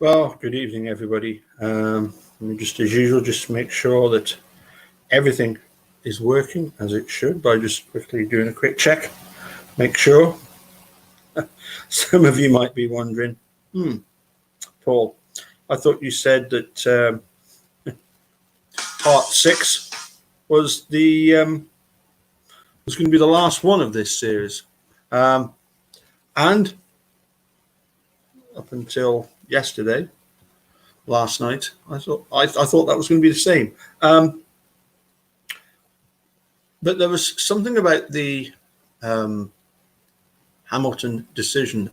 Well, good evening, everybody. Just as usual, just make sure that everything is working as it should by just quickly doing a quick check. Make sure. Some of you might be wondering, Paul, I thought you said that part 6 was going to be the last one of this series, and up until yesterday, last night, I thought that was going to be the same. But there was something about the Hamilton decision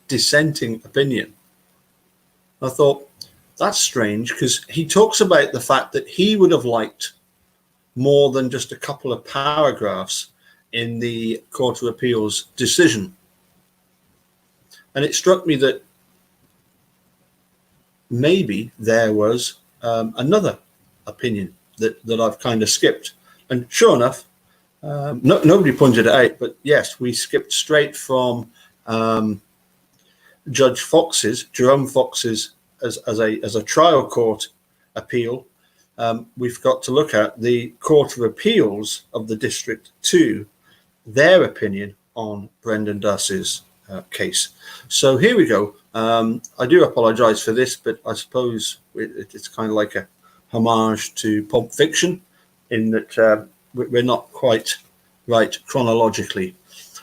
dissenting opinion. I thought that's strange because he talks about the fact that he would have liked more than just a couple of paragraphs in the Court of Appeal's decision. And it struck me that maybe there was another opinion that I've kind of skipped. And sure enough, nobody pointed it out, but yes, we skipped straight from Judge Fox's, Jerome Fox's, as a trial court appeal. We've got to look at the Court of Appeals of the District 2, their opinion on Brendan Dassey's case. So here we go. I do apologize for this, but I suppose it's kind of like a homage to Pulp Fiction in that we're not quite right chronologically.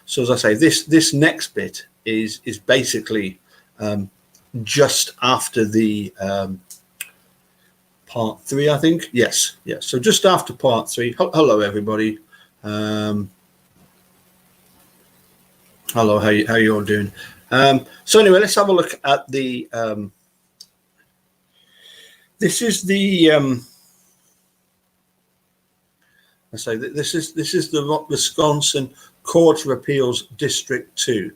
So as I say, this next bit is basically just after the part 3, I think. Yes. So just after part 3. Hello, everybody. Hello, how you all doing? So anyway, let's have a look at the. This is the. This is the Wisconsin Court of Appeals District 2.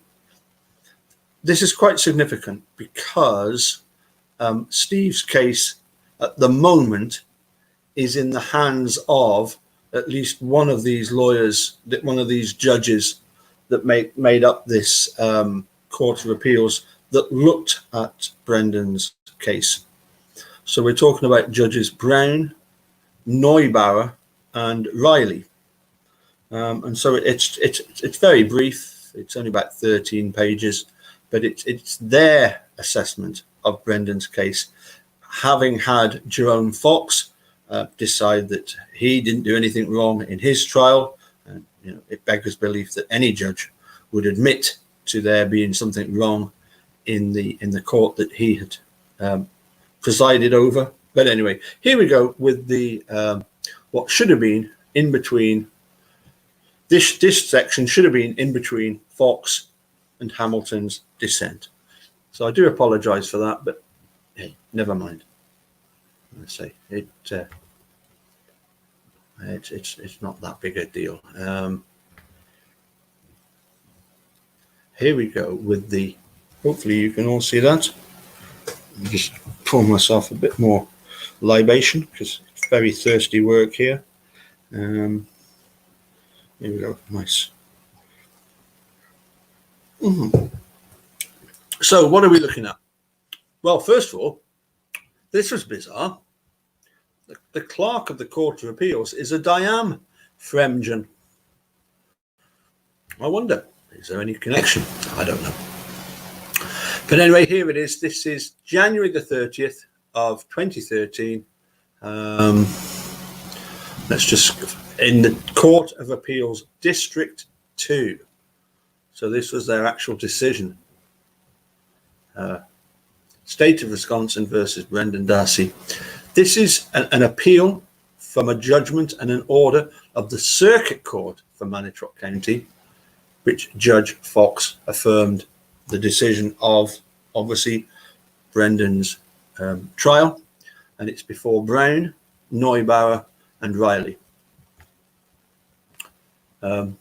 This is quite significant because Steve's case at the moment is in the hands of at least one of these lawyers, one of these judges that made up this Court of Appeals that looked at Brendan's case. So we're talking about Judges Brown, Neubauer, and Riley. And so it's very brief. It's only about 13 pages, but it's their assessment of Brendan's case, having had Jerome Fox decide that he didn't do anything wrong in his trial. And it beggars belief that any judge would admit to there being something wrong in the court that he had presided over. But anyway, here we go with the what should have been in between. This section should have been in between Fox and Hamilton's dissent. So I do apologize for that, but hey, never mind. Let's say it's not that big a deal. Here we go with the. Hopefully you can all see that. I'll just pour myself a bit more libation because it's very thirsty work here. Here we go. Nice. So what are we looking at? Well, first of all, this was bizarre. The clerk of the Court of Appeals is a Diane Fremgen. I wonder, is there any connection? I don't know. But anyway, here it is. This is January the 30th of 2013. Let's just, in the Court of Appeals District 2. So this was their actual decision. State of Wisconsin versus Brendan Dassey. This is an appeal from a judgment and an order of the Circuit Court for Manitowoc County, which Judge Fox affirmed the decision of, obviously, Brendan's trial. And it's before Brown, Neubauer, and Riley. Per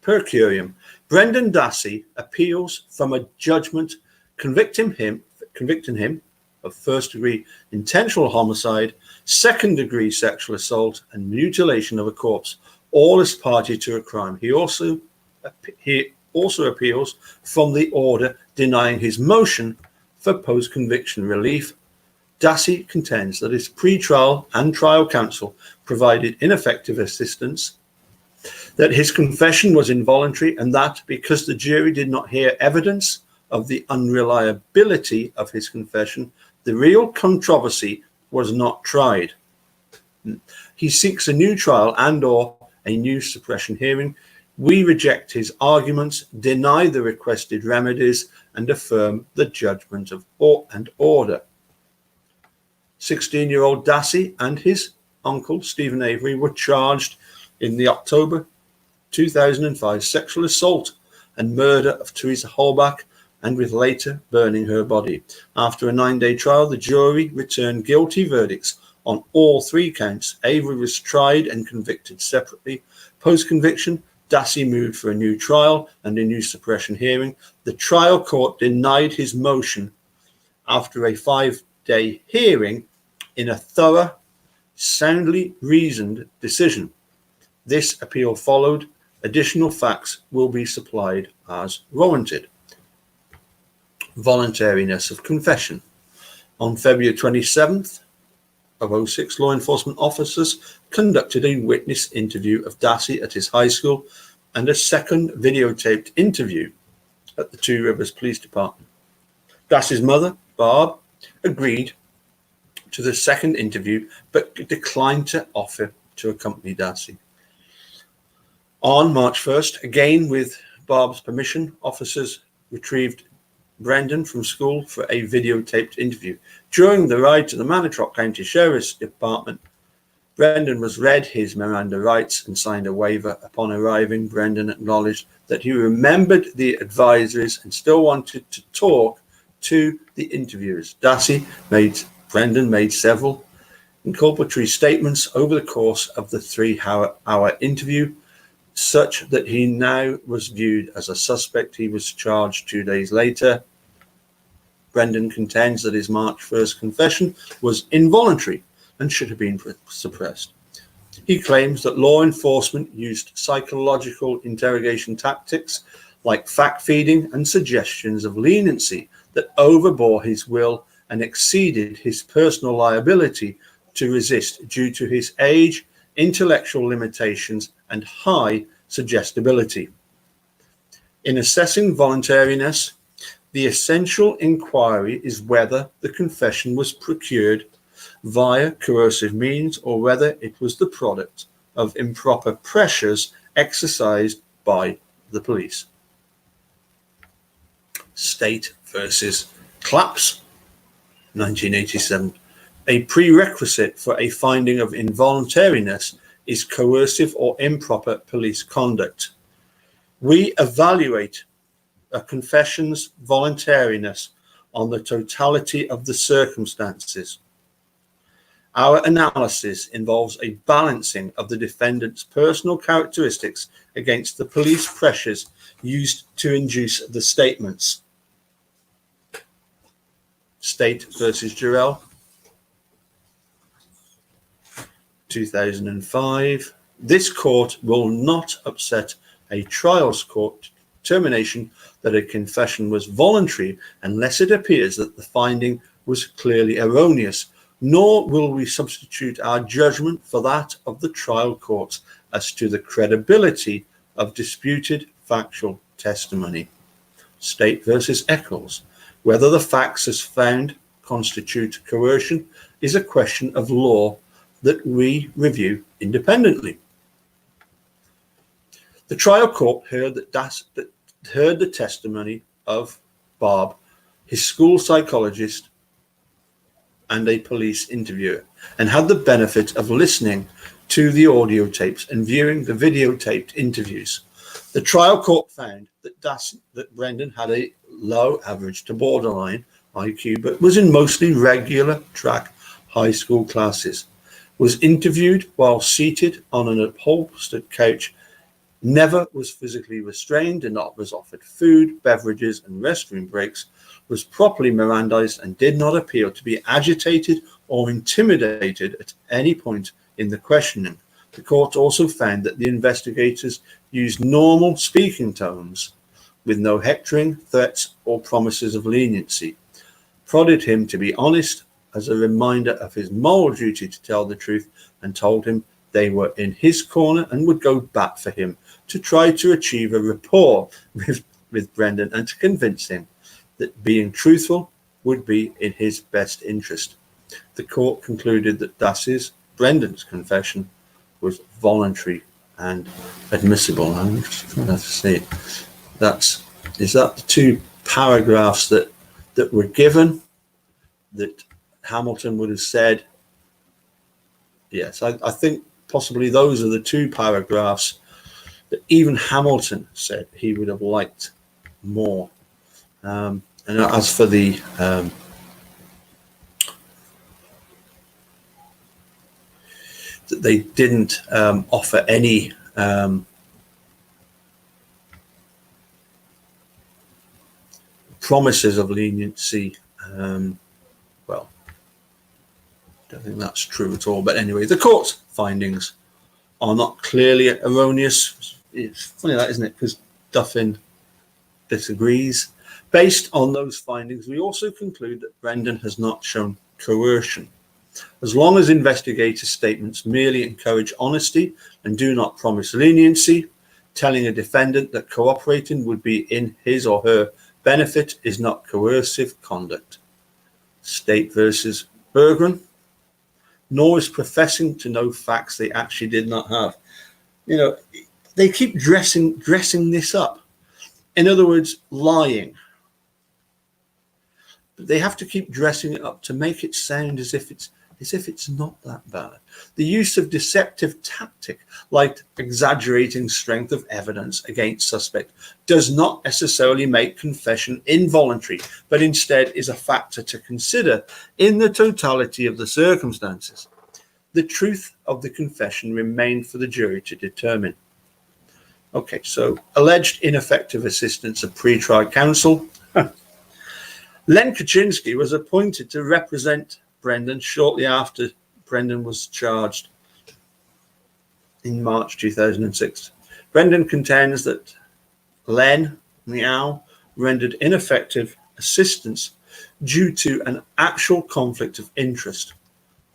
curiam, Brendan Dassey appeals from a judgment convicting him of first-degree intentional homicide, second-degree sexual assault, and mutilation of a corpse, all as party to a crime. He also appeals from the order denying his motion for post-conviction relief. Dassey contends that his pre-trial and trial counsel provided ineffective assistance, that his confession was involuntary, and that because the jury did not hear evidence of the unreliability of his confession, the real controversy was not tried. He seeks a new trial and/or a new suppression hearing. We reject his arguments, deny the requested remedies, and affirm the judgment of and order. 16-year-old Dassey and his uncle, Stephen Avery, were charged in the October 2005 sexual assault and murder of Teresa Holbach, and with later burning her body. After a 9-day trial, the jury returned guilty verdicts on all 3 counts. Avery was tried and convicted separately. Post-conviction, Dassey moved for a new trial and a new suppression hearing. The trial court denied his motion after a 5-day hearing in a thorough, soundly reasoned decision. This appeal followed. Additional facts will be supplied as warranted. Voluntariness of confession. On February 27th of 06, law enforcement officers conducted a witness interview of Dassey at his high school and a second videotaped interview at the Two Rivers Police Department. Dassey's mother, Barb, agreed to the second interview but declined to offer to accompany Dassey. On March 1st, again with Barb's permission, officers retrieved Brendan from school for a videotaped interview. During the ride to the Manitowoc County Sheriff's Department, Brendan was read his Miranda rights and signed a waiver. Upon arriving, Brendan acknowledged that he remembered the advisories and still wanted to talk to the interviewers. Brendan made several inculpatory statements over the course of the 3-hour interview, such that he now was viewed as a suspect. He was charged 2 days later. Brendan contends that his March 1st confession was involuntary and should have been suppressed. He claims that law enforcement used psychological interrogation tactics like fact-feeding and suggestions of leniency that overbore his will and exceeded his personal liability to resist due to his age, intellectual limitations, and high suggestibility. In assessing voluntariness, the essential inquiry is whether the confession was procured via coercive means or whether it was the product of improper pressures exercised by the police. State versus Claps, 1987. A prerequisite for a finding of involuntariness is coercive or improper police conduct. We evaluate a confession's voluntariness on the totality of the circumstances. Our analysis involves a balancing of the defendant's personal characteristics against the police pressures used to induce the statements. State versus Jarrell, 2005. This court will not upset a trials court determination that a confession was voluntary unless it appears that the finding was clearly erroneous, nor will we substitute our judgment for that of the trial courts as to the credibility of disputed factual testimony. State versus Eccles. Whether the facts as found constitute coercion is a question of law that we review independently. The trial court heard the testimony of Bob, his school psychologist, and a police interviewer, and had the benefit of listening to the audio tapes and viewing the videotaped interviews. The trial court found that Brendan had a low average to borderline IQ, but was in mostly regular track high school classes, was interviewed while seated on an upholstered couch, never was physically restrained and not was offered food, beverages, and restroom breaks, was properly Mirandized, and did not appear to be agitated or intimidated at any point in the questioning. The court also found that the investigators used normal speaking tones with no hectoring, threats, or promises of leniency. prodded him to be honest as a reminder of his moral duty to tell the truth, and told him they were in his corner and would go back for him to try to achieve a rapport with Brendan and to convince him that being truthful would be in his best interest. The court concluded that Brendan's confession was voluntary and admissible. I'm just going to see. Is that the two paragraphs that were given that Hamilton would have said? Yes, I think possibly those are the two paragraphs that even Hamilton said he would have liked more. And as for the that they didn't offer any promises of leniency, well, I don't think that's true at all. But anyway, the court's findings are not clearly erroneous. It's funny that, isn't it? Because Duffin disagrees. Based on those findings, we also conclude that Brendan has not shown coercion. As long as investigator statements merely encourage honesty and do not promise leniency, telling a defendant that cooperating would be in his or her benefit is not coercive conduct. State versus Berggren. Nor is professing to know facts they actually did not have. You know, they keep dressing this up. In other words, lying. But they have to keep dressing it up to make it sound as if it's not that bad. The use of deceptive tactic, like exaggerating strength of evidence against suspect, does not necessarily make confession involuntary, but instead is a factor to consider in the totality of the circumstances. The truth of the confession remained for the jury to determine. Okay, so alleged ineffective assistance of pre-trial counsel. Len Kaczynski was appointed to represent Brendan shortly after Brendan was charged in March 2006. Brendan contends that Len rendered ineffective assistance due to an actual conflict of interest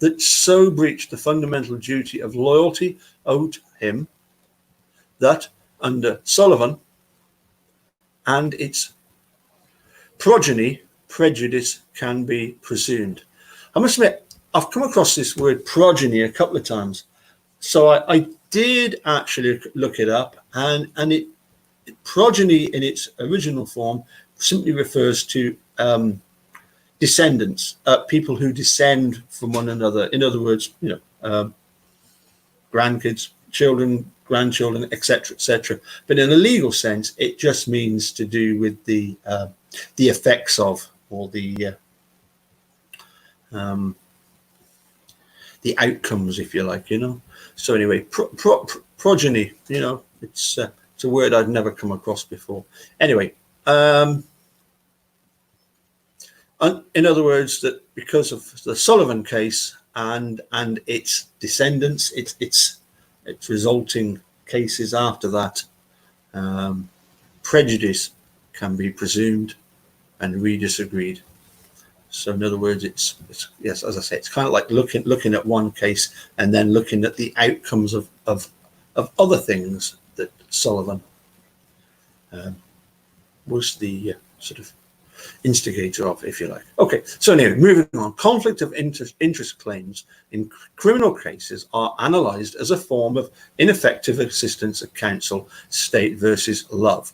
that so breached the fundamental duty of loyalty owed him that under Sullivan and its progeny, prejudice can be presumed. I must admit, I've come across this word progeny a couple of times. So I did actually look it up, and progeny in its original form simply refers to descendants, people who descend from one another. In other words, grandkids, children, grandchildren, etc., etc. But in a legal sense, it just means to do with the effects of, or the outcomes, if you like, So anyway, progeny, it's a word I'd never come across before. Anyway, in other words, that because of the Sullivan case and its descendants, its resulting cases after that, prejudice can be presumed and re-disagreed. So in other words, it's yes, as I say, it's kind of like looking at one case and then looking at the outcomes of other things that Sullivan was the sort of instigator of, if you like. Okay, so anyway, moving on. Conflict of interest claims in criminal cases are analysed as a form of ineffective assistance of counsel, State versus Love.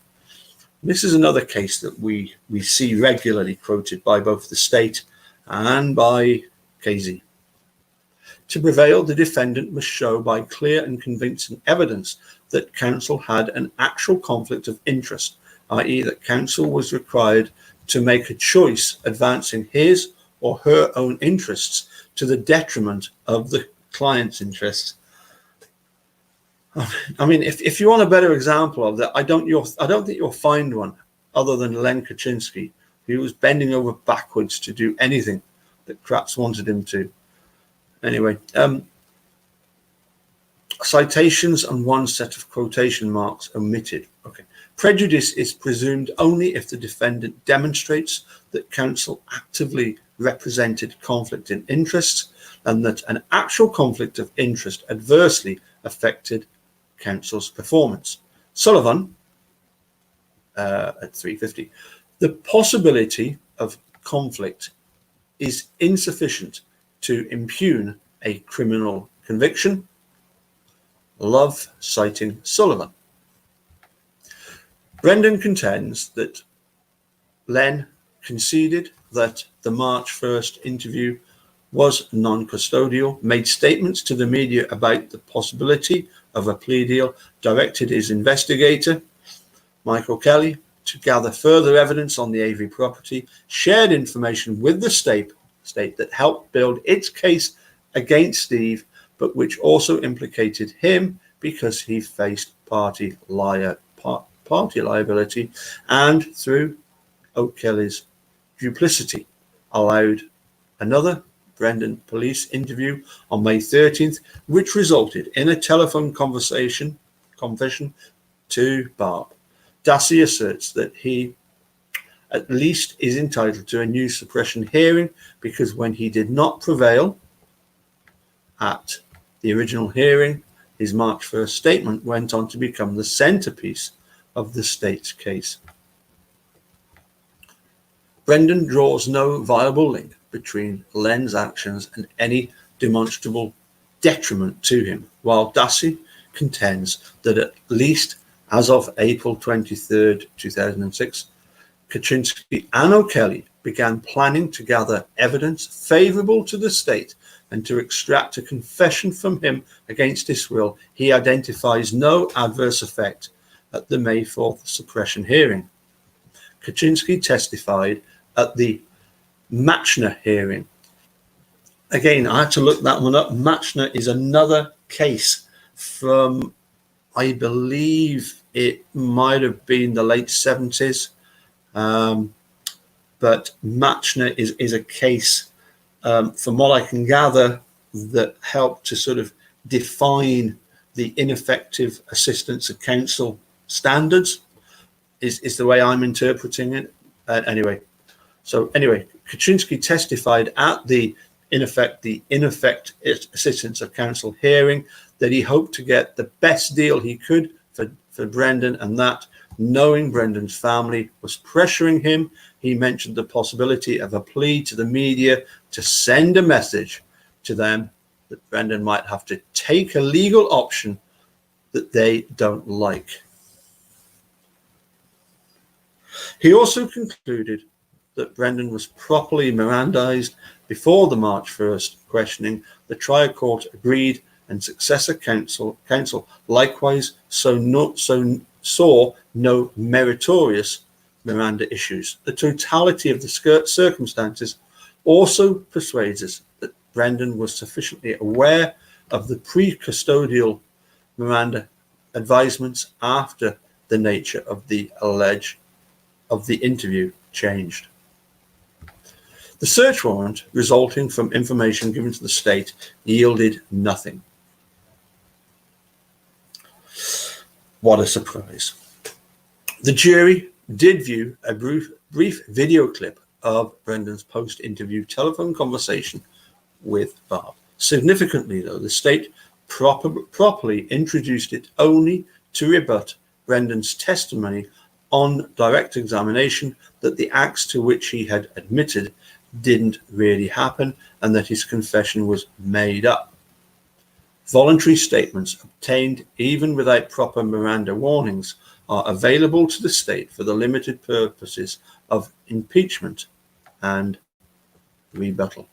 This is another case that we see regularly quoted by both the state and by KZ. To prevail, the defendant must show by clear and convincing evidence that counsel had an actual conflict of interest, i.e. that counsel was required to make a choice advancing his or her own interests to the detriment of the client's interests. I mean, if you want a better example of that, I don't think you'll find one other than Len Kaczynski, who was bending over backwards to do anything that Kratz wanted him to. Anyway, citations and one set of quotation marks omitted. Okay, Prejudice is presumed only if the defendant demonstrates that counsel actively represented conflict in interest and that an actual conflict of interest adversely affected counsel's performance. Sullivan, at 350, the possibility of conflict is insufficient to impugn a criminal conviction. Love citing Sullivan. Brendan contends that Len conceded that the March 1st interview was non-custodial, made statements to the media about the possibility of a plea deal, directed his investigator, Michael Kelly, to gather further evidence on the AV property, shared information with the state that helped build its case against Steve, but which also implicated him because he faced party liability, and through O'Kelly's duplicity, allowed another Brendan police interview on May 13th, which resulted in a telephone confession to Barb. Dassey asserts that he at least is entitled to a new suppression hearing because when he did not prevail at the original hearing, his March 1st statement went on to become the centerpiece of the state's case. Brendan draws no viable link between Len's actions and any demonstrable detriment to him, while Dassey contends that at least as of April 23rd, 2006, Kaczynski and O'Kelly began planning to gather evidence favorable to the state and to extract a confession from him against his will. He identifies no adverse effect at the May 4th suppression hearing. Kaczynski testified at the Machner hearing. Again, I had to look that one up. Machner is another case from, I believe it might have been the late 70s. But Machner is a case, from what I can gather, that helped to sort of define the ineffective assistance of counsel standards, is the way I'm interpreting it. Anyway, Kaczynski testified at the ineffective assistance of counsel hearing that he hoped to get the best deal he could for Brendan, and that knowing Brendan's family was pressuring him, he mentioned the possibility of a plea to the media to send a message to them that Brendan might have to take a legal option that they don't like. He also concluded that Brendan was properly Mirandized before the March 1st questioning. The trial court agreed, and successor counsel likewise saw no meritorious Miranda issues. The totality of the circumstances also persuades us that Brendan was sufficiently aware of the pre-custodial Miranda advisements after the nature of the interview changed. The search warrant resulting from information given to the state yielded nothing. What a surprise. The jury did view a brief video clip of Brendan's post-interview telephone conversation with Barb. Significantly, though, the state properly introduced it only to rebut Brendan's testimony on direct examination that the acts to which he had admitted didn't really happen and that his confession was made up. Voluntary statements obtained even without proper Miranda warnings are available to the state for the limited purposes of impeachment and rebuttal.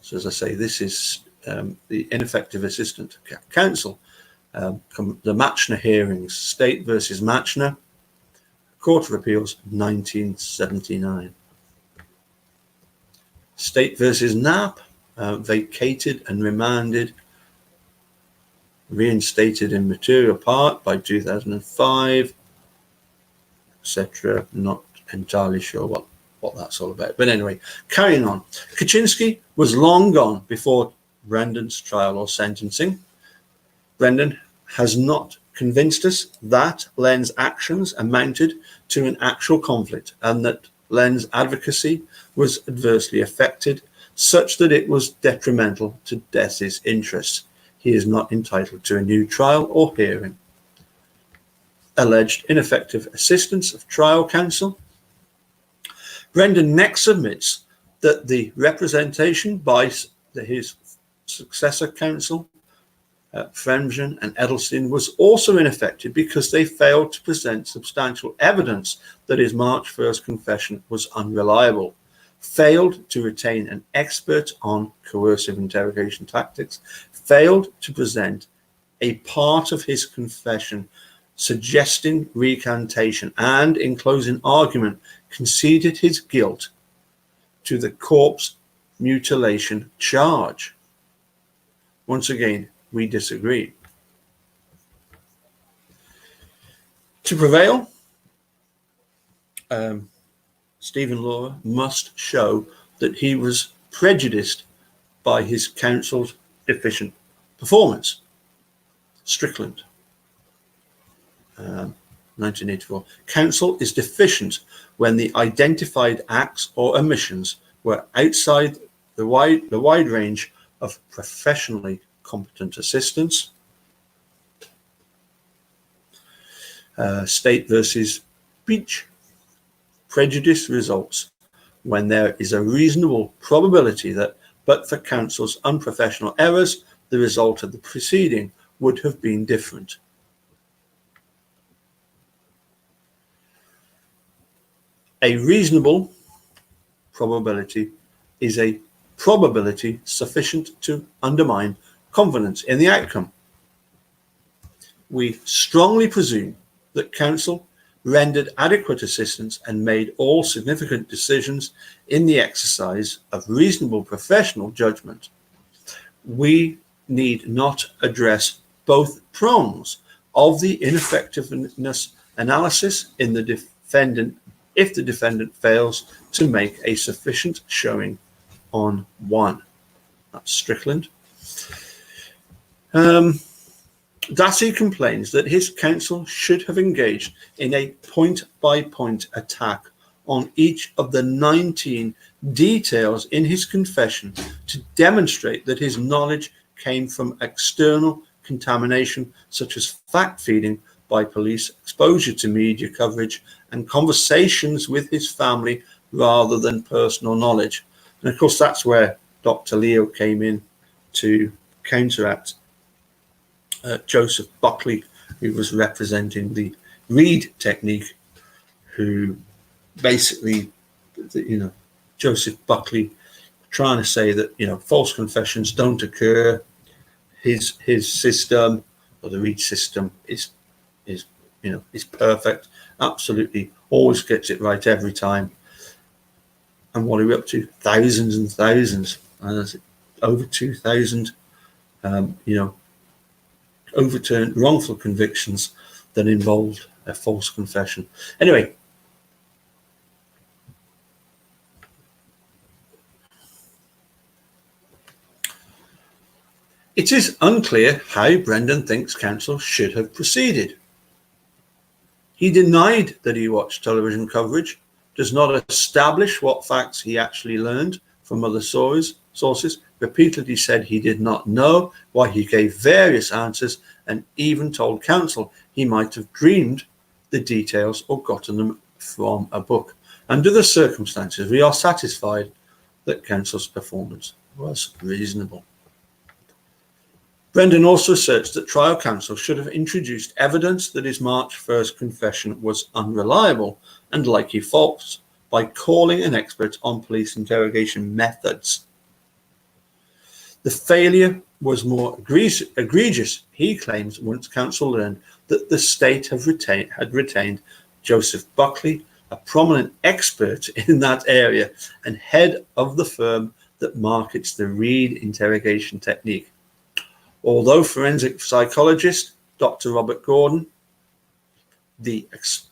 So as I say, this is the ineffective assistant counsel. The Machner hearings, State versus Machner, Court of Appeals, 1979. State versus Knapp, vacated and remanded, reinstated in material part by 2005, etc. Not entirely sure what that's all about. But anyway, carrying on. Kaczynski was long gone before Brendan's trial or sentencing. Brendan has not convinced us that Len's actions amounted to an actual conflict and that Len's advocacy was adversely affected, such that it was detrimental to Dassey's interests. He is not entitled to a new trial or hearing. Alleged ineffective assistance of trial counsel. Brendan next submits that the representation by his successor counsel, Fremgen and Edelstein, was also ineffective because they failed to present substantial evidence that his March 1st confession was unreliable, failed to retain an expert on coercive interrogation tactics, failed to present a part of his confession suggesting recantation, and in closing argument conceded his guilt to the corpse mutilation charge. Once again, we disagree. To prevail, Stephen Laura must show that he was prejudiced by his counsel's deficient performance. Strickland, 1984. Counsel is deficient when the identified acts or omissions were outside the wide range of professionally competent assistance. State versus Beach. Prejudice results when there is a reasonable probability that, but for counsel's unprofessional errors, the result of the proceeding would have been different. A reasonable probability is a probability sufficient to undermine confidence in the outcome. We strongly presume that counsel rendered adequate assistance and made all significant decisions in the exercise of reasonable professional judgment. We need not address both prongs of the ineffectiveness analysis in the defendant if the defendant fails to make a sufficient showing on one. That's Strickland. Dassey complains that his counsel should have engaged in a point-by-point attack on each of the 19 details in his confession to demonstrate that his knowledge came from external contamination, such as fact-feeding by police, exposure to media coverage, and conversations with his family rather than personal knowledge. And of course, that's where Dr. Leo came in to counteract Joseph Buckley, who was representing the Reed technique, who basically, Joseph Buckley trying to say that, false confessions don't occur. His system, or the Reed system, is perfect. Absolutely, always gets it right every time. And what are we up to? Thousands and thousands, over 2,000, overturned wrongful convictions that involved a false confession. Anyway, it is unclear how Brendan thinks counsel should have proceeded. He denied that he watched television coverage, does not establish what facts he actually learned from other sources, repeatedly said he did not know why he gave various answers, and even told counsel he might have dreamed the details or gotten them from a book. Under the circumstances, we are satisfied that counsel's performance was reasonable. Brendan also asserts that trial counsel should have introduced evidence that his March 1st confession was unreliable and likely false by calling an expert on police interrogation methods. The failure was more egregious, he claims, once counsel learned that the state had retained Joseph Buckley, a prominent expert in that area and head of the firm that markets the Reed interrogation technique. Although forensic psychologist Dr. Robert Gordon, the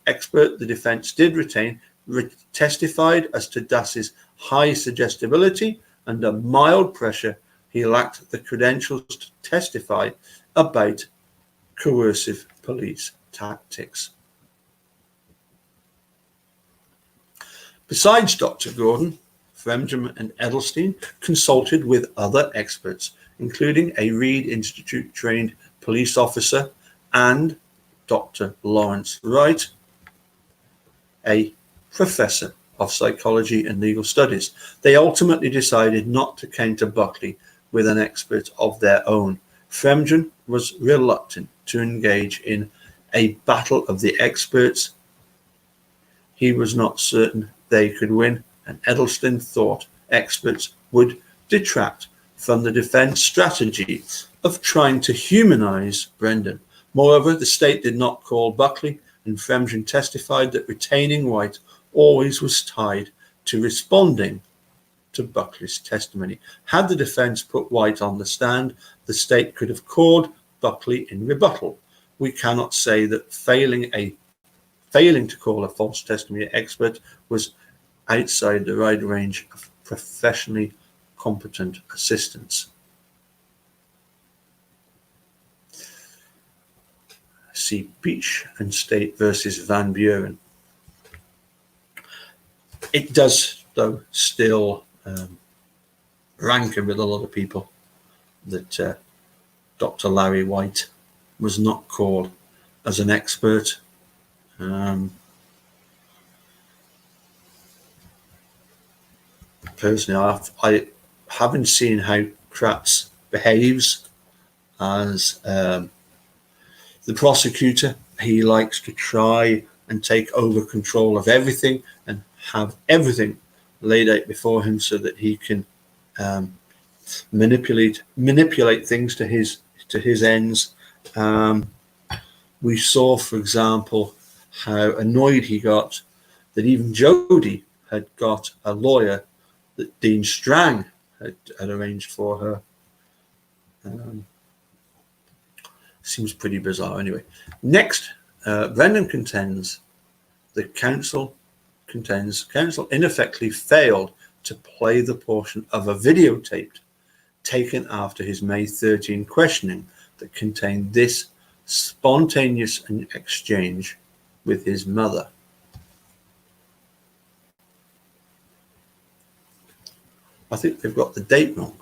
expert the defense did retain, testified as to Dassey's high suggestibility, under mild pressure, he lacked the credentials to testify about coercive police tactics. Besides Dr. Gordon, Fremgen and Edelstein consulted with other experts, including a Reed Institute-trained police officer and Dr. Lawrence Wright, a professor of psychology and legal studies. They ultimately decided not to counter Buckley with an expert of their own. Fremgen was reluctant to engage in a battle of the experts. He was not certain they could win, and Edelstein thought experts would detract from the defense strategy of trying to humanize Brendan. Moreover, the state did not call Buckley, and Fremgen testified that retaining White always was tied to responding to Buckley's testimony. Had the defense put White on the stand, the state could have called Buckley in rebuttal. We cannot say that failing to call a false testimony expert was outside the wide range of professionally competent assistance. See Beach and State versus Van Buren. It does, though, still rancor with a lot of people that Dr. Larry White was not called as an expert. Personally, I haven't seen how Kratz behaves as the prosecutor. He likes to try and take over control of everything and have everything laid out before him so that he can manipulate things to his ends. We saw, for example, how annoyed he got that even Jody had got a lawyer that Dean Strang had arranged for her. Seems pretty bizarre anyway. Next, Brendan contends that counsel ineffectively failed to play the portion of a videotape taken after his May 13 questioning that contained this spontaneous exchange with his mother. I think they've got the date wrong.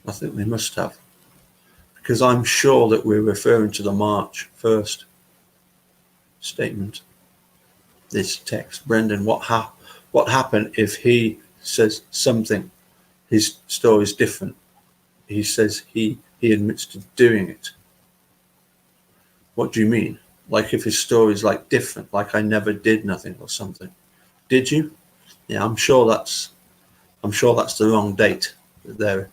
I think they must have, because I'm sure that we're referring to the March 1st statement. This text, Brendan, what happened if he says something, his story is different. He says he admits to doing it. What do you mean? Like if his story is like different, like I never did nothing or something. Did you? Yeah, I'm sure that's the wrong date that they're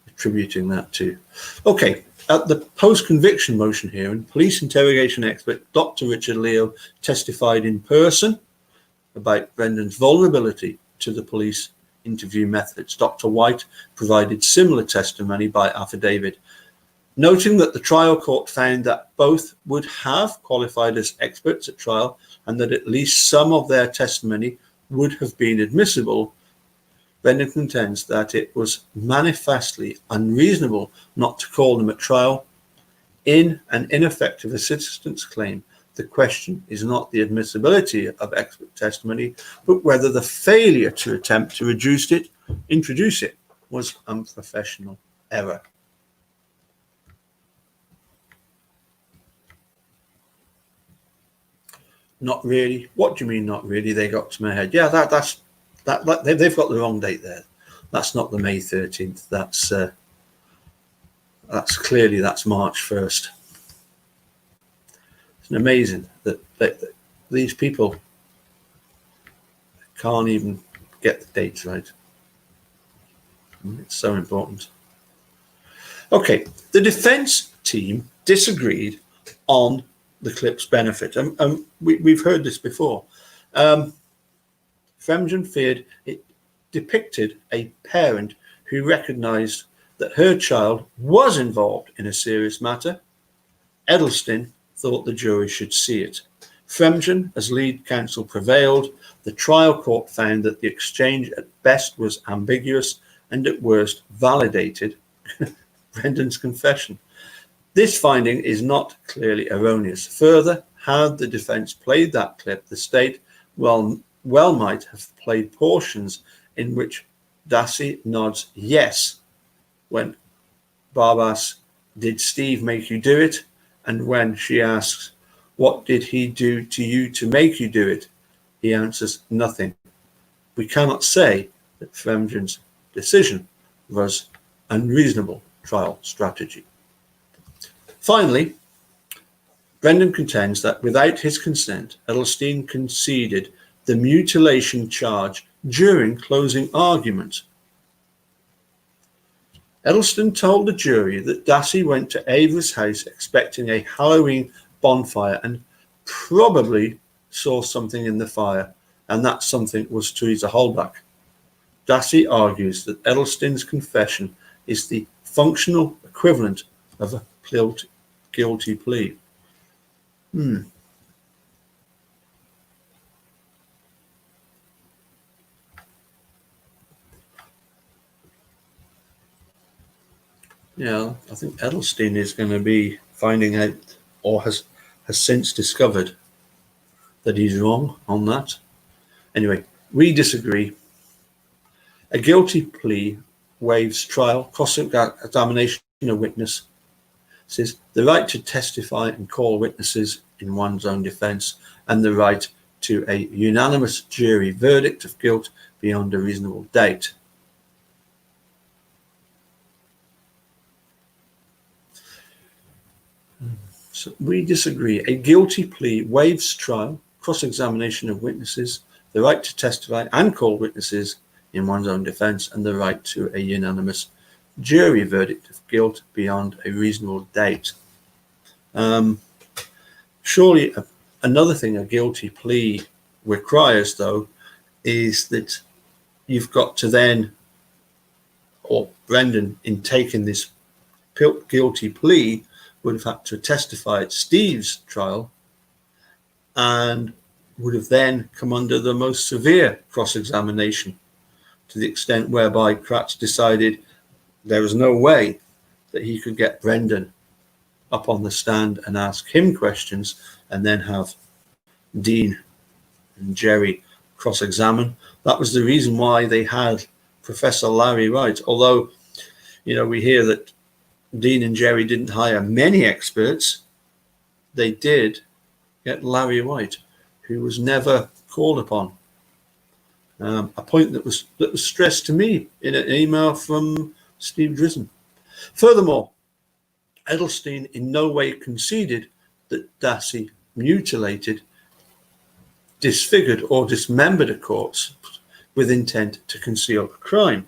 attributing that to. Okay, at the post-conviction motion hearing, police interrogation expert Dr. Richard Leo testified in person about Brendan's vulnerability to the police interview methods. Dr. White provided similar testimony by affidavit, noting that the trial court found that both would have qualified as experts at trial and that at least some of their testimony would have been admissible. Brendan contends that it was manifestly unreasonable not to call them at trial. In an ineffective assistance claim, the question is not the admissibility of expert testimony, but whether the failure to attempt to introduce it was unprofessional error. Not really. What do you mean, not really? They got to my head. Yeah, they've got the wrong date there. That's not the May 13th. That's clearly March 1st. It's amazing that these people can't even get the dates right. It's so important. Okay, the defense team disagreed on the clip's benefit. We've heard this before. Fremgen feared it depicted a parent who recognized that her child was involved in a serious matter. Edelstein thought the jury should see it. Fremgen, as lead counsel, prevailed. The trial court found that the exchange at best was ambiguous and at worst validated Brendan's confession. This finding is not clearly erroneous. Further, had the defence played that clip, the state well might have played portions in which Dassey nods yes when Barb asks, "Did Steve make you do it?" And when she asks, "What did he do to you to make you do it?" he answers, "Nothing." We cannot say that Fremden's decision was unreasonable trial strategy. Finally, Brendan contends that without his consent, Edelstein conceded the mutilation charge during closing argument. Edelstein told the jury that Dassey went to Avery's house expecting a Halloween bonfire and probably saw something in the fire, and that something was Teresa Holbach. Dassey argues that Edelstein's confession is the functional equivalent of a guilty plea. Yeah, I think Edelstein is going to be finding out, or has since discovered, that he's wrong on that. Anyway, we disagree. A guilty plea waives trial, cross-examination of witnesses, the right to testify and call witnesses in one's own defence, and the right to a unanimous jury verdict of guilt beyond a reasonable doubt. So we disagree. A guilty plea waives trial, cross-examination of witnesses, the right to testify and call witnesses in one's own defence, and the right to a unanimous jury verdict of guilt beyond a reasonable doubt. Surely another thing a guilty plea requires, though, is that you've got to then, or Brendan, in taking this guilty plea, would have had to testify at Steve's trial and would have then come under the most severe cross-examination, to the extent whereby Kratz decided there was no way that he could get Brendan up on the stand and ask him questions and then have Dean and Jerry cross-examine. That was the reason why they had Professor Larry Wright, although, we hear that Dean and Jerry didn't hire many experts. They did get Larry White, who was never called upon. A point that was stressed to me in an email from Steve Drizzen. Furthermore, Edelstein in no way conceded that Dassey mutilated, disfigured, or dismembered a corpse with intent to conceal a crime.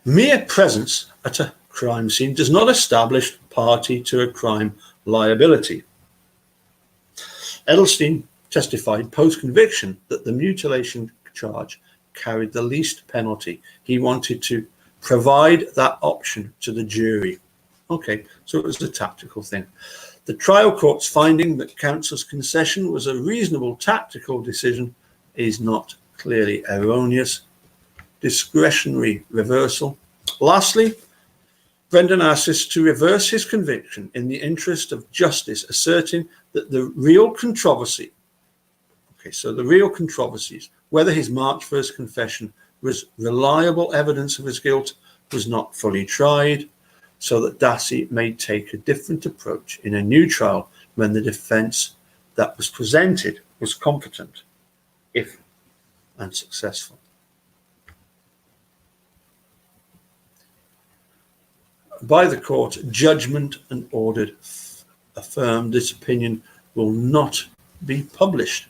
Mere presence at a crime scene does not establish party to a crime liability. Edelstein testified post-conviction that the mutilation charge carried the least penalty. He wanted to provide that option to the jury. Okay, so it was a tactical thing. The trial court's finding that counsel's concession was a reasonable tactical decision is not clearly erroneous. Discretionary reversal. Lastly, Brendan asks us to reverse his conviction in the interest of justice, asserting that the real controversy, the real controversies, whether his March 1st confession was reliable evidence of his guilt, was not fully tried, so that Dassey may take a different approach in a new trial when the defence that was presented was competent, if unsuccessful. By the court, judgment and ordered affirmed this opinion will not be published.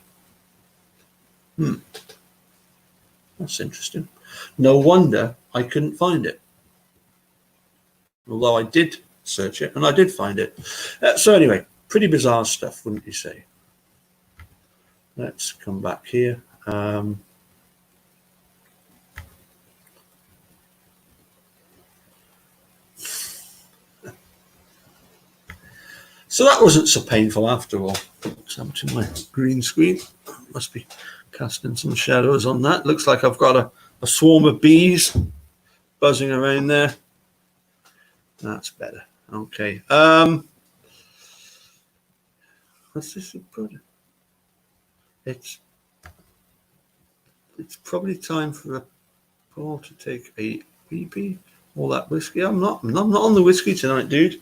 That's interesting. No wonder I couldn't find it. Although I did search it and I did find it. So anyway, pretty bizarre stuff, wouldn't you say? Let's come back here. So that wasn't so painful after all. What's happened to my green screen? must be casting some shadows on that. Looks like I've got a swarm of bees buzzing around there. That's better. Okay. What's this? It's probably time for Paul to take a wee all that whiskey. I'm not on the whiskey tonight, dude.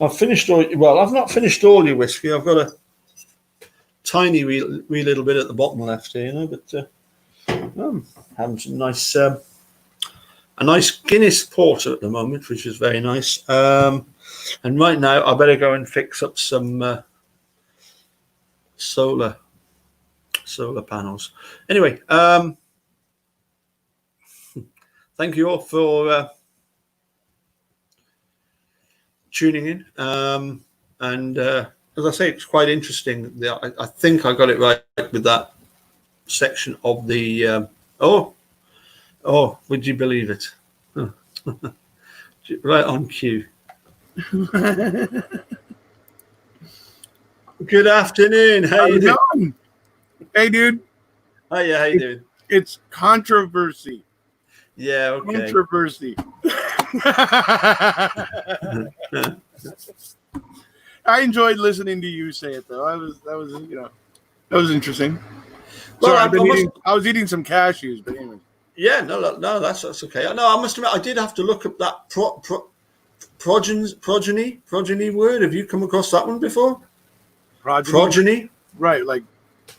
I've not finished all your whiskey. I've got a tiny wee little bit at the bottom left here, but I'm having some nice a nice Guinness porter at the moment, which is very nice. And right now I better go and fix up some solar panels. Anyway, thank you all for tuning in. And as I say, it's quite interesting. I think I got it right with that section of the. Would you believe it? Right on cue. Good afternoon. How you doing? Hey, dude. Hiya, how you doing? It's controversy. Yeah, okay. Controversy. I enjoyed listening to you say it, though. That was interesting. Well, I was eating some cashews, but anyway. Yeah, no, that's okay. No, I must admit, I did have to look up that progeny word. Have you come across that one before? Progeny? Right, like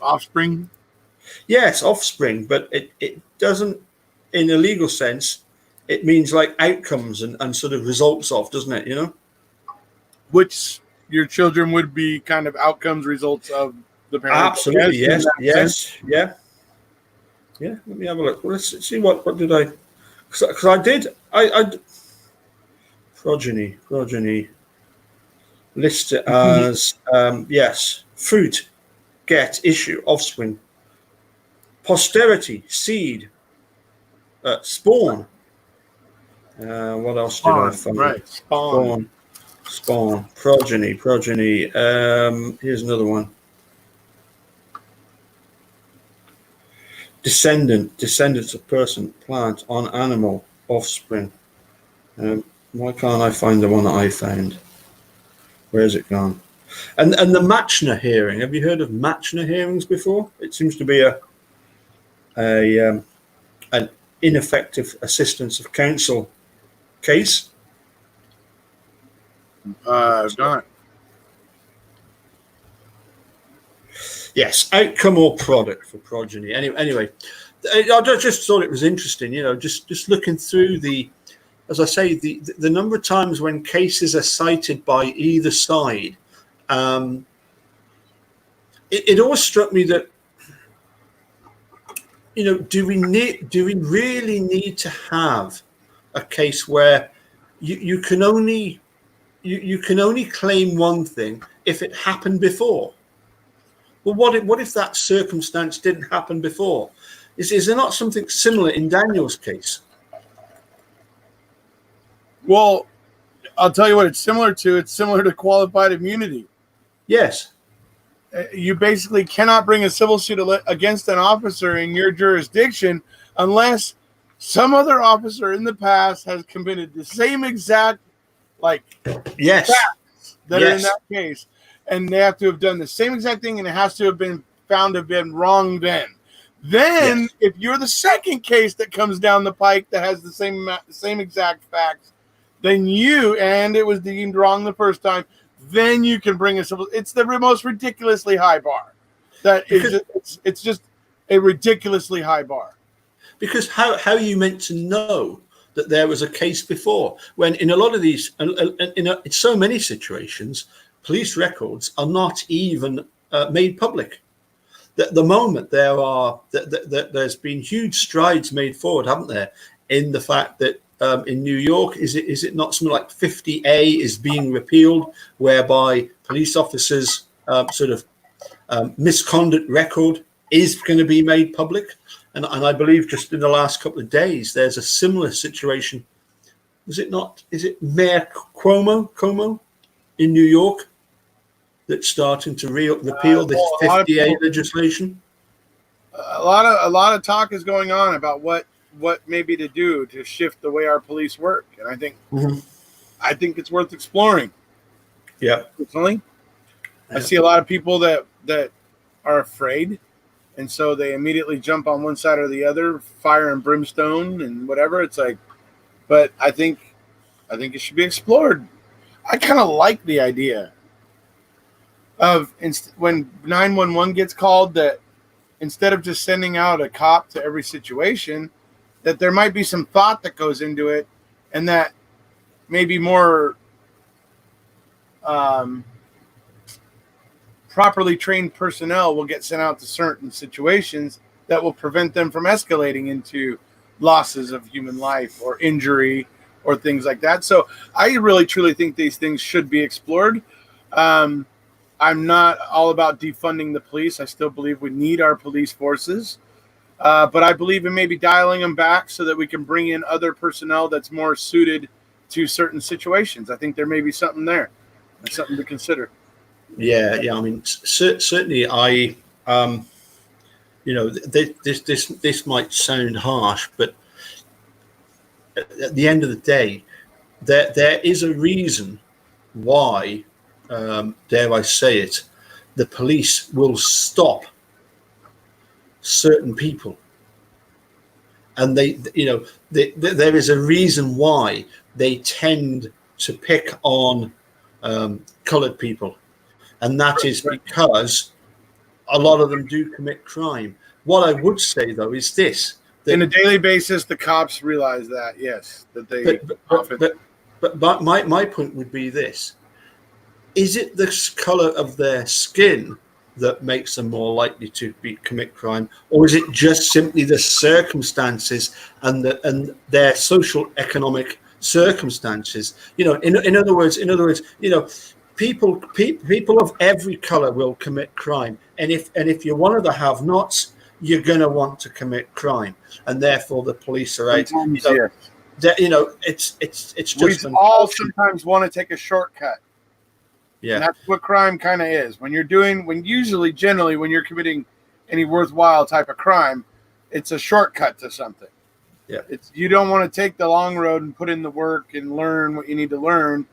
offspring? Yes, offspring, but it doesn't, in a legal sense, it means like outcomes and sort of results of, doesn't it, you know? Which your children would be kind of outcomes, results of the parents. Absolutely, yes. Yeah, let me have a look. Let's see what did I... Because I progeny. List it as, yes, fruit, get, issue, offspring, posterity, seed, spawn. What else did I find? Right, spawn, progeny. Here's another one. Descendants of person, plant, on animal, offspring. Why can't I find the one that I found? Where's it gone? And the Matchner hearing. Have you heard of Matchner hearings before? It seems to be an ineffective assistance of counsel case. I've not. Yes, outcome or product for progeny. Anyway, I just thought it was interesting, just looking through as I say, the number of times when cases are cited by either side, it always struck me that, do we really need to have a case where you can only claim one thing if it happened before? Well, what if that circumstance didn't happen before? Is there not something similar in Daniel's case? Well, I'll tell you what it's similar to. It's similar to qualified immunity. Yes. You basically cannot bring a civil suit against an officer in your jurisdiction unless some other officer in the past has committed the same exact facts that are in that case. And they have to have done the same exact thing, and it has to have been found to have been wrong then. Then, if you're the second case that comes down the pike that has the same exact facts, then and it was deemed wrong the first time, then you can bring a civil. It's the most ridiculously high bar. It's just a ridiculously high bar. Because how are you meant to know that there was a case before, when in a lot of these, in so many situations, police records are not even made public. The moment there's been huge strides made forward, haven't there, in the fact that in New York, is it not something like 50A is being repealed, whereby police officers misconduct record is going to be made public, and I believe just in the last couple of days there's a similar situation. Is it Mayor Cuomo in New York that's starting to repeal this 50A legislation? a lot of talk is going on about what maybe to do to shift the way our police work, and I think it's worth exploring. Yeah. Personally, I see a lot of people that are afraid, and so they immediately jump on one side or the other, fire and brimstone and whatever. It's like, but I think it should be explored. I kind of like the idea of when 911 gets called, that instead of just sending out a cop to every situation, that there might be some thought that goes into it, and that maybe more properly trained personnel will get sent out to certain situations that will prevent them from escalating into losses of human life or injury or things like that. So I really truly think these things should be explored. I'm not all about defunding the police. I still believe we need our police forces. But I believe in maybe dialing them back so that we can bring in other personnel that's more suited to certain situations. I think there may be something there. That's something to consider. Yeah. I mean, certainly, this might sound harsh, but at the end of the day, there is a reason why, dare I say it, the police will stop certain people, and there is a reason why they tend to pick on colored people, and that is because a lot of them do commit crime. What I would say, though, is this: that on a daily basis, the cops realize that, yes, that they but my point would be this: is it the color of their skin that makes them more likely to commit crime, or is it just simply the circumstances and their social economic circumstances? In other words, people of every color will commit crime, and if you're one of the have-nots, you're going to want to commit crime, and therefore the police are out. It's just we all sometimes want to take a shortcut. Yeah, and that's what crime kind of is. Generally when you're committing any worthwhile type of crime, it's a shortcut to something. Yeah, you don't want to take the long road and put in the work and learn what you need to learn.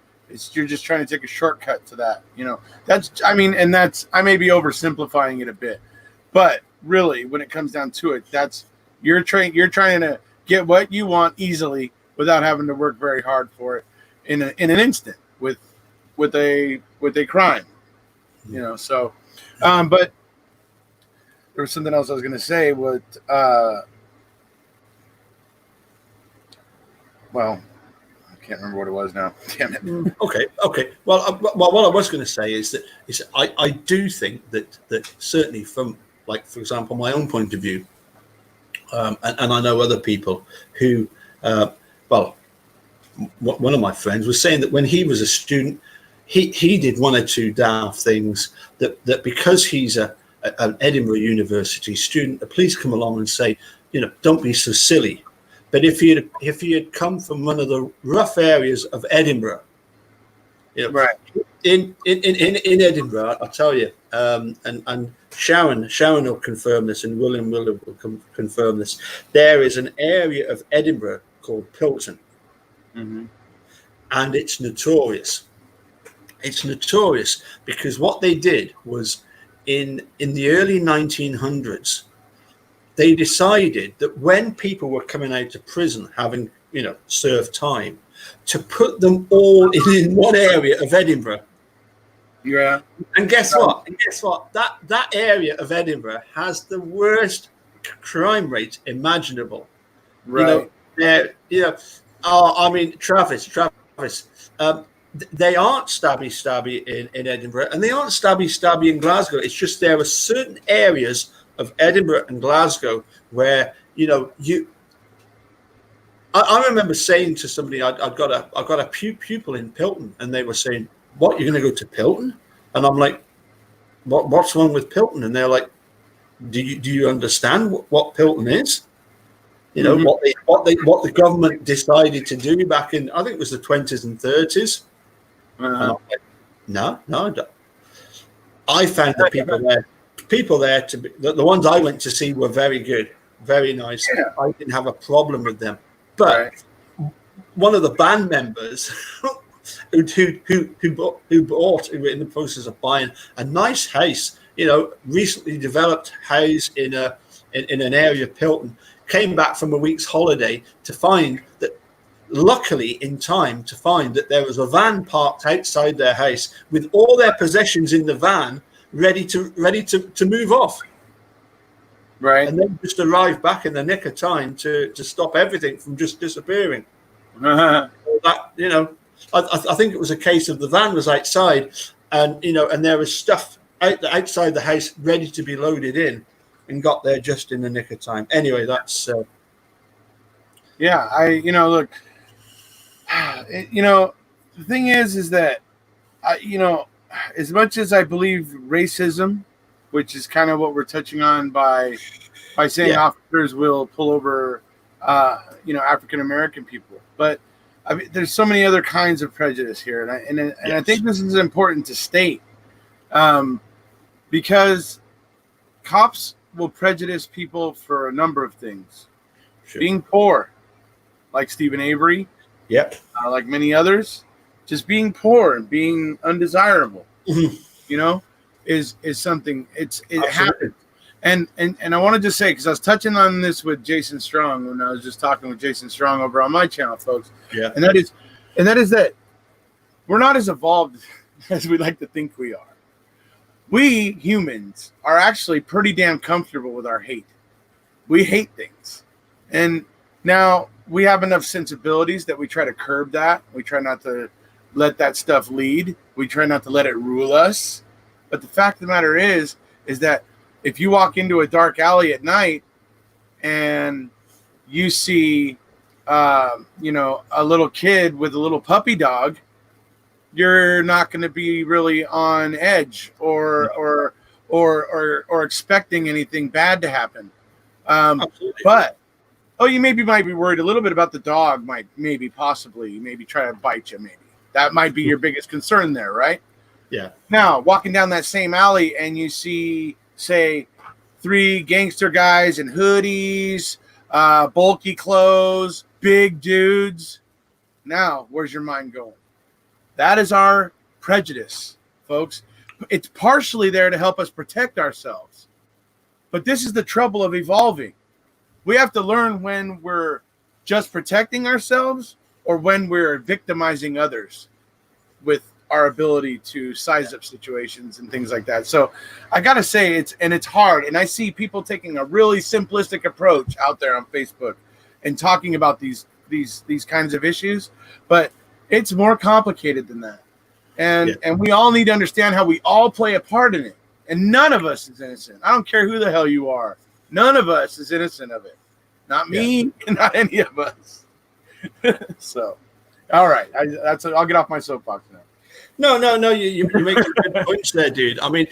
You're just trying to take a shortcut to that. I may be oversimplifying it a bit, but really, when it comes down to it, that's you're trying to get what you want easily without having to work very hard for it in an instant with a crime, So, but there was something else I was going to say. Well, I can't remember what it was now. Damn it. Okay. Well, what I was going to say is that I do think that certainly from, like, for example, my own point of view, and I know other people who, one of my friends was saying that when he was a student, he did one or two daft things that because he's an Edinburgh University student, the police come along and say, don't be so silly. But if he had come from one of the rough areas of Edinburgh, right in Edinburgh, I'll tell you, and Sharon will confirm this, and William will confirm this. There is an area of Edinburgh called Pilton, and it's notorious. It's notorious because what they did was in the early 1900s, they decided that when people were coming out of prison, having served time, to put them all in one area of Edinburgh. Yeah. And guess what? That area of Edinburgh has the worst crime rate imaginable. Right. Travis. They aren't stabby in Edinburgh, and they aren't stabby in Glasgow. It's just there are certain areas of Edinburgh and Glasgow where I remember saying to somebody, I got a pupil in Pilton, and they were saying, "What, you're going to go to Pilton?" And I'm like, "What's wrong with Pilton?" And they're like, "Do you understand what Pilton is? What the government decided to do back in, I think it was the 20s and 30s." And I'm like, no, I don't. I found the people there people there the ones I went to see were very good, very nice. Yeah. I didn't have a problem with them, but one of the band members who were in the process of buying a nice house, recently developed house in an area of Pilton, came back from a week's holiday to find that, luckily in time to find that there was a van parked outside their house with all their possessions in the van, ready to move off. Right. And then just arrived back in the nick of time to stop everything from just disappearing. Uh-huh. That, I think it was a case of the van was outside, and and there was stuff outside the house ready to be loaded in, and got there just in the nick of time. Anyway, that's look, the thing is that as much as I believe racism, which is kind of what we're touching on by saying officers will pull over African American people, but I mean, there's so many other kinds of prejudice here, and I think this is important to state, because cops will prejudice people for a number of things. Sure. Being poor, like Stephen Avery, like many others, just being poor and being undesirable, is something. It happens. And I want to just say, because I was touching on this with Jason Strong when I was just talking with Jason Strong over on my channel, folks. Yeah. And that is that we're not as evolved as we like to think we are. We humans are actually pretty damn comfortable with our hate. We hate things. And now we have enough sensibilities that we try to curb that. We try not to let that stuff lead. We try not to let it rule us. But the fact of the matter is that if you walk into a dark alley at night and you see, a little kid with a little puppy dog, you're not going to be really on edge or expecting anything bad to happen. But you might be worried a little bit about the dog. Maybe try to bite you. Maybe that might be your biggest concern there, right? Yeah. Now walking down that same alley and you see, say, 3 gangster guys in hoodies, bulky clothes, big dudes. Now, where's your mind going? That is our prejudice, folks. It's partially there to help us protect ourselves. But this is the trouble of evolving. We have to learn when we're just protecting ourselves or when we're victimizing others with our ability to size up situations and things like that. So I got to say it's hard. And I see people taking a really simplistic approach out there on Facebook and talking about these kinds of issues, but it's more complicated than that. And we all need to understand how we all play a part in it. And none of us is innocent. I don't care who the hell you are. None of us is innocent of it. Not me, not any of us. So, all right. I'll get off my soapbox now. No. You make some good points there, dude. I mean,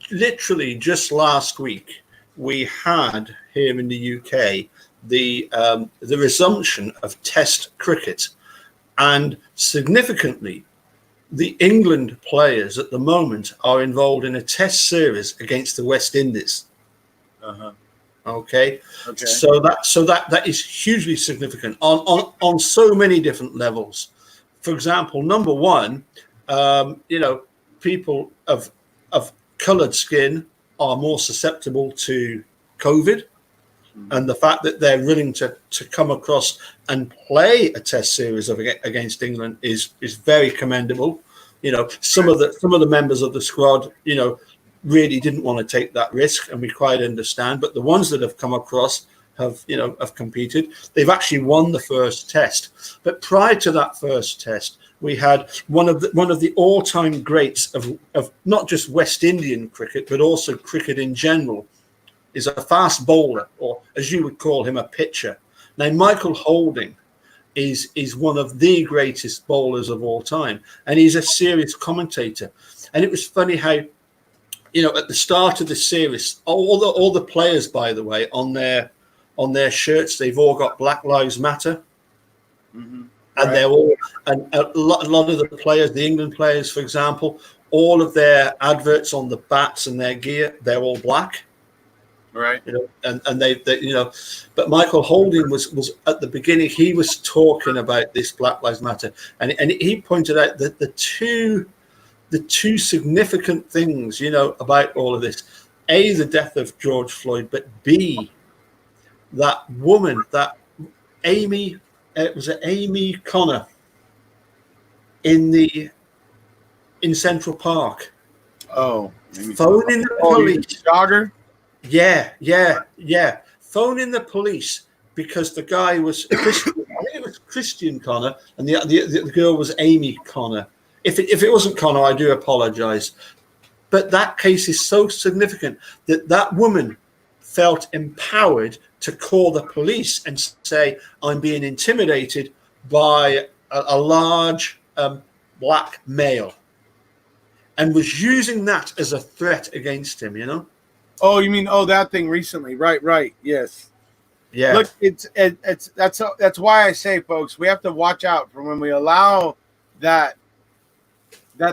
literally just last week we had here in the UK the resumption of Test cricket, and significantly, the England players at the moment are involved in a Test series against the West Indies. Okay. So that is hugely significant on so many different levels. For example, number one, people of coloured skin are more susceptible to COVID, and the fact that they're willing to come across and play a Test series against England is very commendable. Some of the members of the squad, really didn't want to take that risk, and we quite understand. But the ones that have come across have competed. They've actually won the first Test. But prior to that first Test, we had one of the all-time greats of not just West Indian cricket, but also cricket in general, is a fast bowler, or as you would call him, a pitcher. Now, Michael Holding is one of the greatest bowlers of all time, and he's a serious commentator. And it was funny how, at the start of the series, all the players, by the way, on their shirts, they've all got Black Lives Matter. Mm-hmm. And they're all, and a lot of the players, the England players, for example, all of their adverts on the bats and their gear, they're all black. Right. And they but Michael Holding was at the beginning, he was talking about this Black Lives Matter, and he pointed out that the two significant things, about all of this: A, the death of George Floyd, but B, that woman, that Amy Connor in Central Park, phoning the police. Jogger. Yeah. Phoning the police because the guy was Christian. I think it was Christian Connor, and the girl was Amy Connor. If it wasn't Connor, I do apologize. But that case is so significant that woman felt empowered to call the police and say, "I'm being intimidated by a large black male," and was using that as a threat against him. Oh, you mean that thing recently? Right. Yes. Yeah. Look, that's why I say, folks, we have to watch out for when we allow that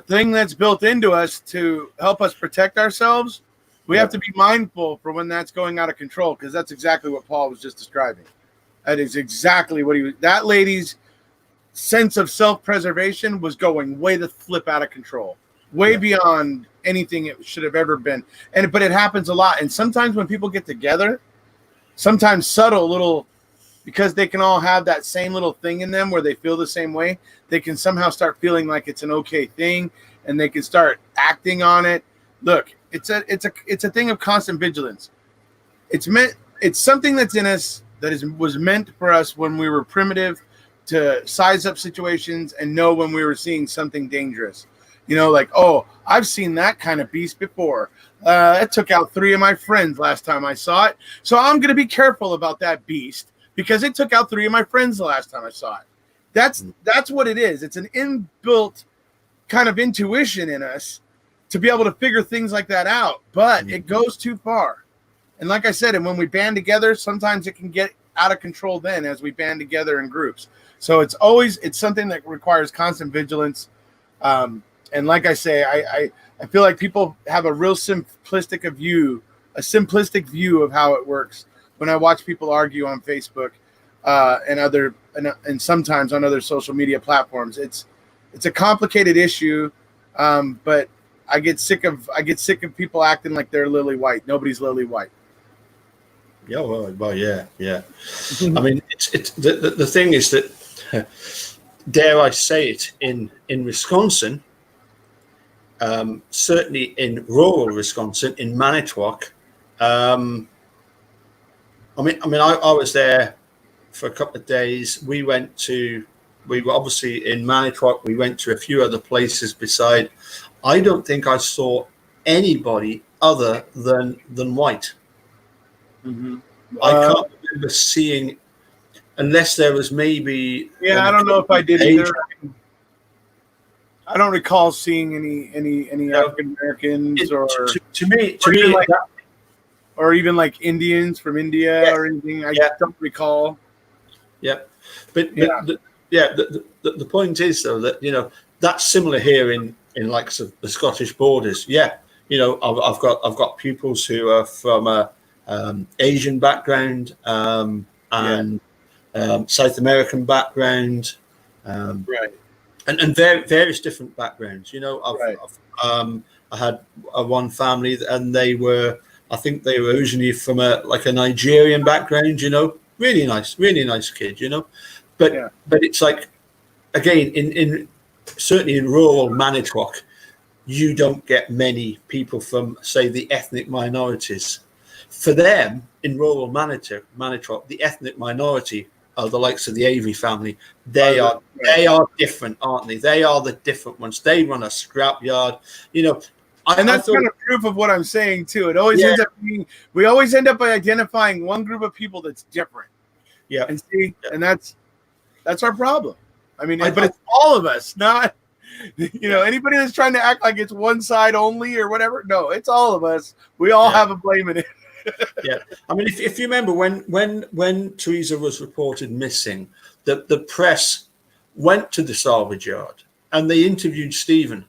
thing that's built into us to help us protect ourselves. We have to be mindful for when that's going out of control, because that's exactly what Paul was just describing. That is exactly what that lady's sense of self-preservation was going way the flip out of control. Way beyond anything it should have ever been. But it happens a lot. And sometimes when people get together, sometimes subtle little, because they can all have that same little thing in them where they feel the same way, they can somehow start feeling like it's an okay thing, and they can start acting on it. Look, it's a thing of constant vigilance. It's something that's in us that was meant for us when we were primitive, to size up situations and know when we were seeing something dangerous. Like, oh, I've seen that kind of beast before. It took out 3 of my friends last time I saw it. So I'm going to be careful about that beast because it took out 3 of my friends the last time I saw it. That's what it is. It's an inbuilt kind of intuition in us to be able to figure things like that out. But it goes too far. And like I said, and when we band together, sometimes it can get out of control then as we band together in groups. So it's something that requires constant vigilance. And like I say, I feel like people have a real simplistic view of how it works when I watch people argue on Facebook and sometimes on other social media platforms. It's a complicated issue, but I get sick of people acting like they're lily white. Nobody's lily white. Yeah, well, yeah. I mean, it's the thing is that, dare I say it, in Wisconsin. Certainly in rural Wisconsin, in Manitowoc. I was there for a couple of days. We were obviously in Manitowoc. We went to a few other places beside. I don't think I saw anybody other than white. Mm-hmm. I can't remember seeing, unless there was maybe. Yeah, I don't know if I did either. I don't recall seeing any African Americans to me or even like Indians from India or anything. I don't recall. Yeah, but the point is though that that's similar here in like the Scottish borders. Yeah, I've got pupils who are from a Asian background and South American background. Right. And various different backgrounds. I had one family, and I think they were originally from a Nigerian background. Really nice kid. But it's like, again, certainly in rural Manitowoc, you don't get many people from, say, the ethnic minorities. For them, in rural Manitowoc, the ethnic minority are the likes of the Avery family. They are different, aren't they? They are the different ones. They run a scrap yard, and that's kind of proof of what I'm saying too. It always ends up being, we always end up by identifying one group of people that's different. Yeah, and that's our problem. I mean, but it's all of us, not anybody that's trying to act like it's one side only or whatever. No, it's all of us. We all have a blame in it. Yeah, I mean, if you remember when Teresa was reported missing, the press went to the salvage yard and they interviewed Stephen.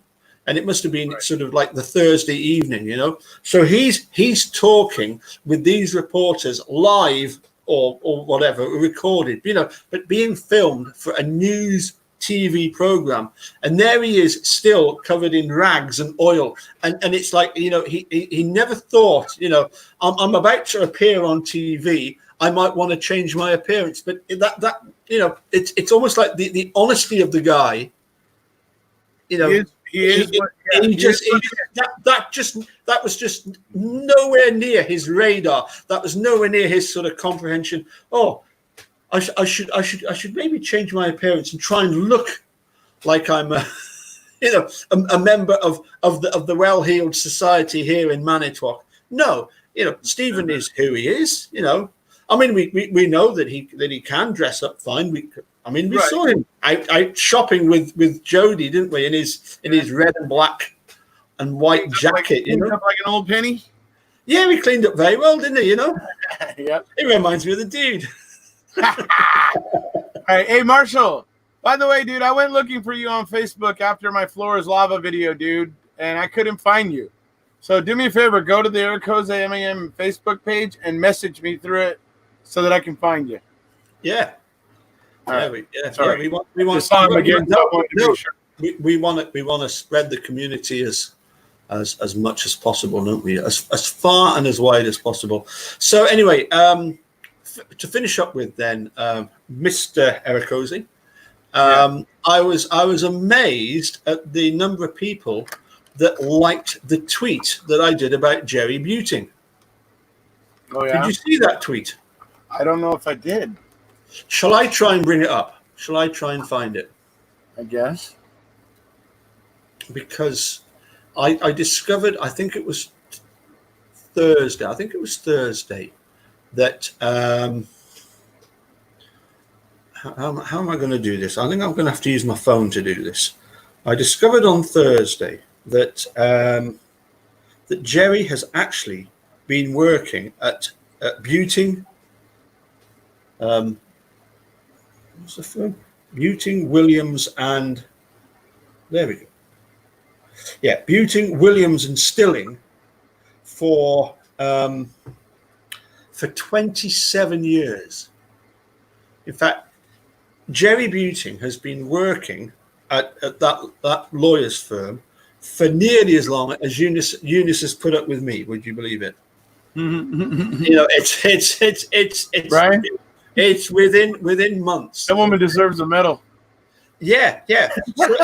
And it must have been sort of like the Thursday evening, you know. So he's talking with these reporters live or whatever, recorded, you know, but being filmed for a news TV program. And there he is, still covered in rags and oil. And it's like, you know, he never thought, you know, I'm about to appear on TV. I might want to change my appearance. But that you know, it's almost like the honesty of the guy. You know, that was just nowhere near his radar. That was nowhere near his sort of comprehension. Oh, I should maybe change my appearance and try and look like I'm a, you know, a member of the well-heeled society here in Manitowoc. No, you know, Stephen is who he is. You know, I mean, we know that he can dress up fine. We saw him out shopping with Jody, didn't we? In his red and black and white jacket, you know, like an old penny. Yeah, he cleaned up very well, didn't he? You know, Yep. He reminds me of the dude. All right, hey Marshall. By the way, dude, I went looking for you on Facebook after my floor is lava video, dude, and I couldn't find you. So do me a favor, go to the Irakosa MAM Facebook page and message me through it so that I can find you. Yeah. Sorry. We want to spread the community as much as possible, don't we? As far and as wide as possible. So anyway, to finish up with then, Mr. Irakosa, I was amazed at the number of people that liked the tweet that I did about Jerry Buting. Oh yeah. Did you see that tweet? I don't know if I did. Shall I try and bring it up? Shall I try and find it? I guess. Because I discovered, I think it was Thursday. That how am I going to do this? I think I'm going to have to use my phone to do this. I discovered on Thursday that that Jerry has actually been working at Buting. What's the firm? Buting, Williams, and there we go. Yeah, Buting, Williams, and Stilling for 27 years. In fact, Jerry Buting has been working at that lawyer's firm for nearly as long as Eunice has put up with me. Would you believe it? You know, it's right. It's within months. That woman deserves a medal. Yeah. So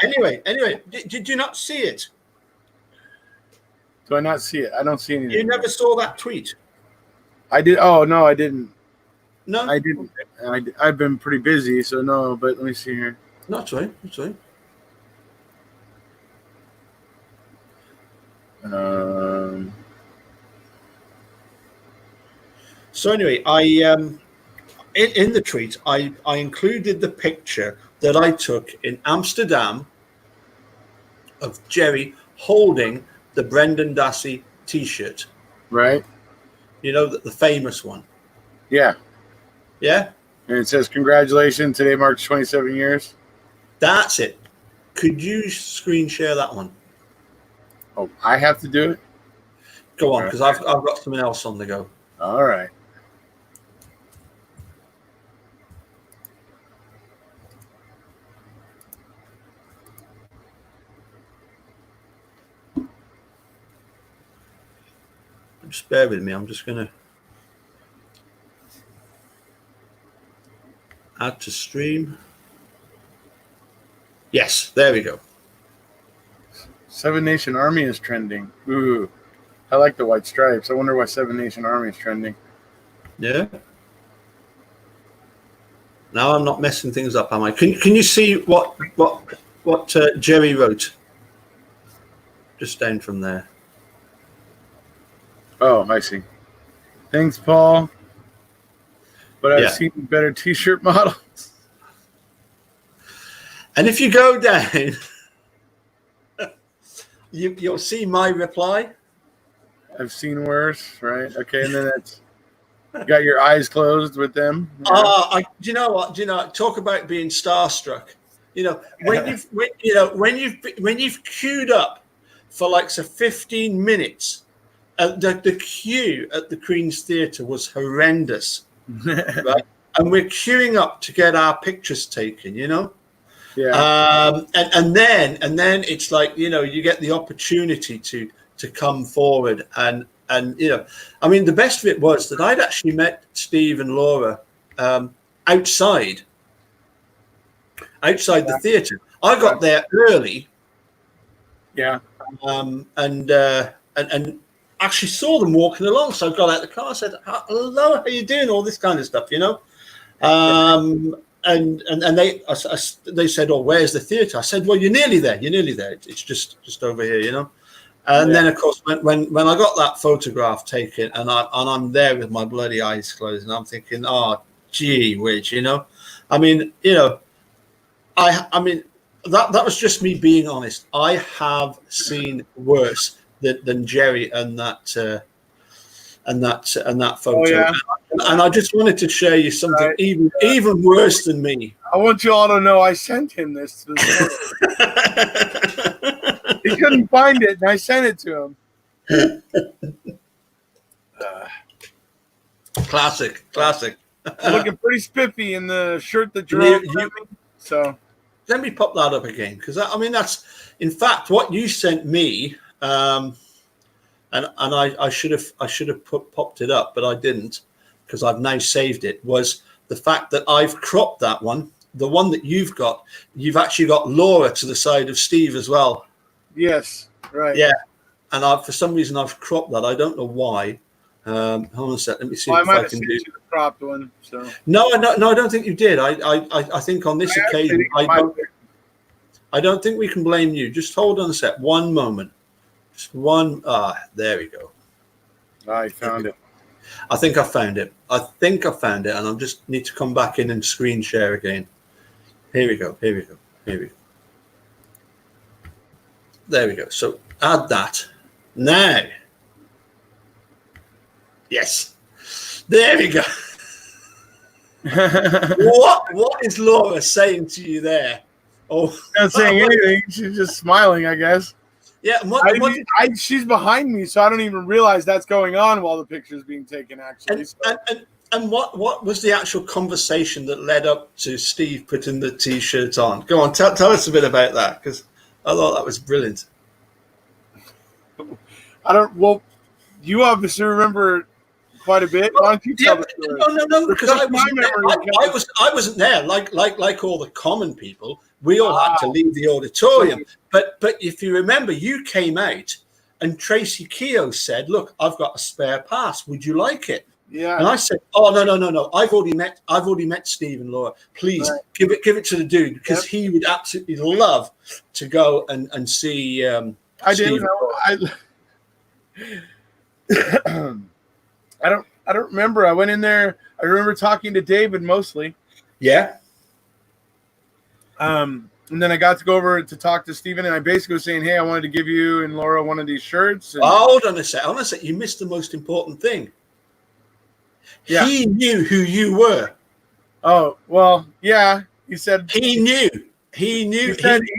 anyway, did you not see it? Do I not see it? I don't see anything. You never saw that tweet? I did. Oh no, I didn't. No, I didn't. I've been pretty busy, so no. But let me see here. That's right. So anyway, I in the tweet I included the picture that I took in Amsterdam of Jerry holding the Brendan Dassey T-shirt. Right. You know, the famous one. Yeah. Yeah. And it says, "Congratulations, today marks 27 years." That's it. Could you screen share that one? Oh, I have to do it? Go on, because I've got something else on the go. All right. Just bear with me. I'm just going to add to stream. Yes, there we go. Seven Nation Army is trending. Ooh, I like the white stripes. I wonder why Seven Nation Army is trending. Yeah. Now I'm not messing things up, am I? Can you see what Jerry wrote? Just down from there. Oh, I see. Thanks, Paul. But I've seen better T-shirt models. And if you go down, you'll see my reply. I've seen worse, right? Okay, and then it's got your eyes closed with them. Do you know what? Talk about being starstruck. You know, when you've queued up for like 15 minutes, the queue at the Queen's Theatre was horrendous, right? And we're queuing up to get our pictures taken, you know. Yeah. And then it's like, you know, you get the opportunity to come forward and you know, I mean, the best of it was that I'd actually met Steve and Laura outside the theatre. I got there early. Yeah. And actually saw them walking along. So I got out of the car. I said, "Hello, how you doing?" All this kind of stuff, you know. And they said, "Oh, where's the theatre?" I said, "Well, you're nearly there. You're nearly there. It's just over here, you know." And then, of course, when I got that photograph taken, and I'm there with my bloody eyes closed, and I'm thinking, "Oh, gee whiz," you know. I mean, you know, I mean, that was just me being honest. I have seen worse than Jerry and that photo. Oh, yeah. And I just wanted to share you something even worse than me. I want you all to know I sent him this. He couldn't find it, and I sent it to him. Classic. Looking pretty spiffy in the shirt that you're wearing. So let me pop that up again, because I mean, that's in fact what you sent me. And I should have popped it up, but I didn't, because I've now saved it. Was the fact that I've cropped that one, the one that you've got. You've actually got Laura to the side of Steve as well. Yes, right. Yeah, and for some reason I've cropped that. I don't know why. Hold on a sec. Let me see if I can do the cropped one. So no, I don't think you did. I think on this occasion I don't think we can blame you. Just hold on a sec. One moment. Just one. There we go. I found it. I think I found it. And I just need to come back in and screen share again. Here we go. There we go. So add that. Now. Yes. There we go. What is Laura saying to you there? Oh, not saying anything. She's just smiling, I guess. Yeah, she's behind me, so I don't even realize that's going on while the picture's being taken, actually. And what was the actual conversation that led up to Steve putting the T-shirt on? Go on, tell us a bit about that, because I thought that was brilliant. Well, you obviously remember quite a bit. Why don't you tell the story? No, because I wasn't there. Like all the common people, we all had to leave the auditorium. But if you remember, you came out, and Tracy Keogh said, "Look, I've got a spare pass. Would you like it?" Yeah. And I said, "Oh no. I've already met Steve and Laura. Please give it to the dude, because he would absolutely love to go and see." I didn't know. I don't remember. I went in there. I remember talking to David mostly. Yeah. And then I got to go over to talk to Stephen, and I basically was saying, "Hey, I wanted to give you and Laura one of these shirts." And hold on a sec. You missed the most important thing. Yeah. He knew who you were. Oh, well, yeah. He said he knew. He knew. He didn't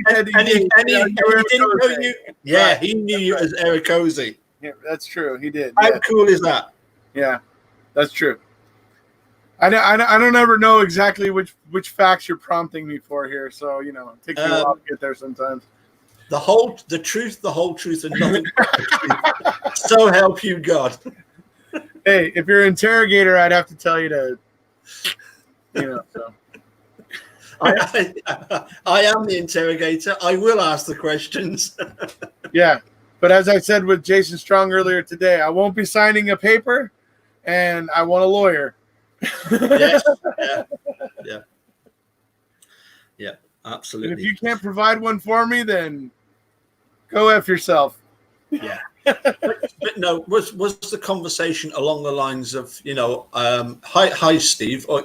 know you. Yeah, he knew you as Eric Ozzie. Yeah, that's true. He did. How cool is that? Yeah, that's true. I don't ever know exactly which facts you're prompting me for here, so it takes me a while to get there sometimes. The truth, the whole truth, and nothing but the truth. So help you God. Hey, if you're an interrogator, I'd have to tell you to, so. I am the interrogator. I will ask the questions. Yeah, but as I said with Jason Strong earlier today, I won't be signing a paper, and I want a lawyer. Yes. Yeah, absolutely. And if you can't provide one for me, then go F yourself. Yeah. But no, was the conversation along the lines of, hi Steve, or,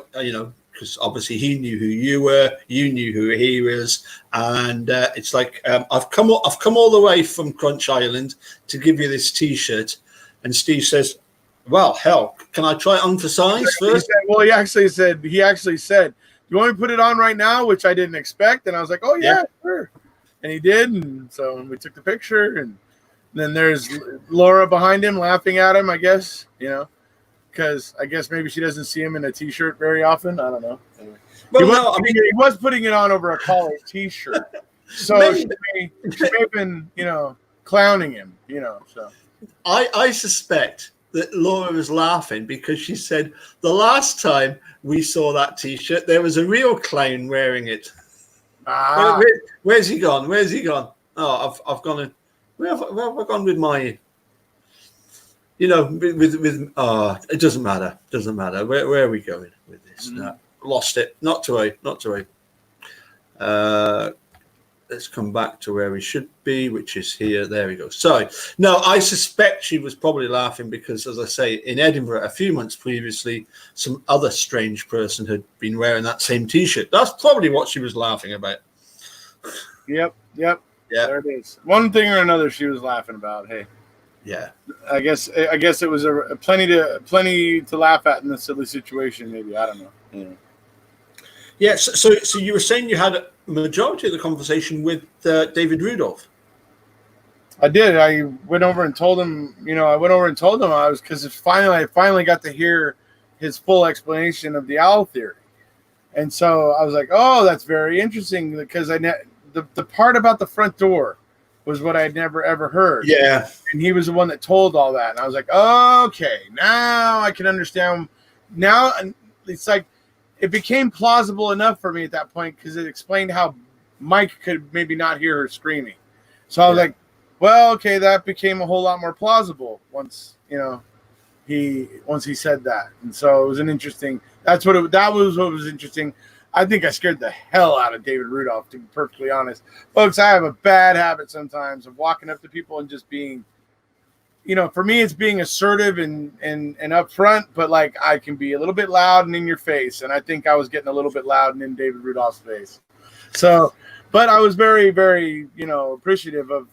because obviously he knew who you were, you knew who he was, and it's like, I've come all the way from Crunch Island to give you this T-shirt, and Steve says, "Well, hell, can I try it on for size first?" He actually said you want me to put it on right now?" Which I didn't expect, and I was like, "Oh yeah, sure." And he did, and so we took the picture, and then there's Laura behind him laughing at him, I guess, because I guess maybe she doesn't see him in a T-shirt very often. I don't know. Anyway. Well, he was putting it on over a collar T-shirt, so she may have been, clowning him, So I suspect that Laura was laughing because she said the last time we saw that T-shirt, there was a real clown wearing it. Where's he gone? Where's he gone? Oh, I've gone. Where have I gone with my? With it doesn't matter. Doesn't matter. Where are we going with this? No, lost it. Not to worry. Let's come back to where we should be, which is here. There we go. So, no, I suspect she was probably laughing because, as I say, in Edinburgh a few months previously, some other strange person had been wearing that same T-shirt. That's probably what she was laughing about. Yep. There it is. One thing or another, she was laughing about. Hey. Yeah. I guess it was a plenty to laugh at in this silly situation. Maybe, I don't know. Yeah. So you were saying you had a majority of the conversation with David Rudolph. I did. I went over and told him. I was because I finally got to hear his full explanation of the owl theory, and so I was like, "Oh, that's very interesting." Because the part about the front door was what I'd never ever heard. Yeah, and he was the one that told all that, and I was like, "Okay, now I can understand." Now it's like it became plausible enough for me at that point because it explained how Mike could maybe not hear her screaming. So I was like, well, okay, that became a whole lot more plausible once he said that. And so it was an interesting, that was what was interesting. I think I scared the hell out of David Rudolph, to be perfectly honest. Folks, I have a bad habit sometimes of walking up to people and just being, for me, it's being assertive and upfront, but like I can be a little bit loud and in your face. And I think I was getting a little bit loud and in David Rudolph's face. So, but I was very, very, appreciative of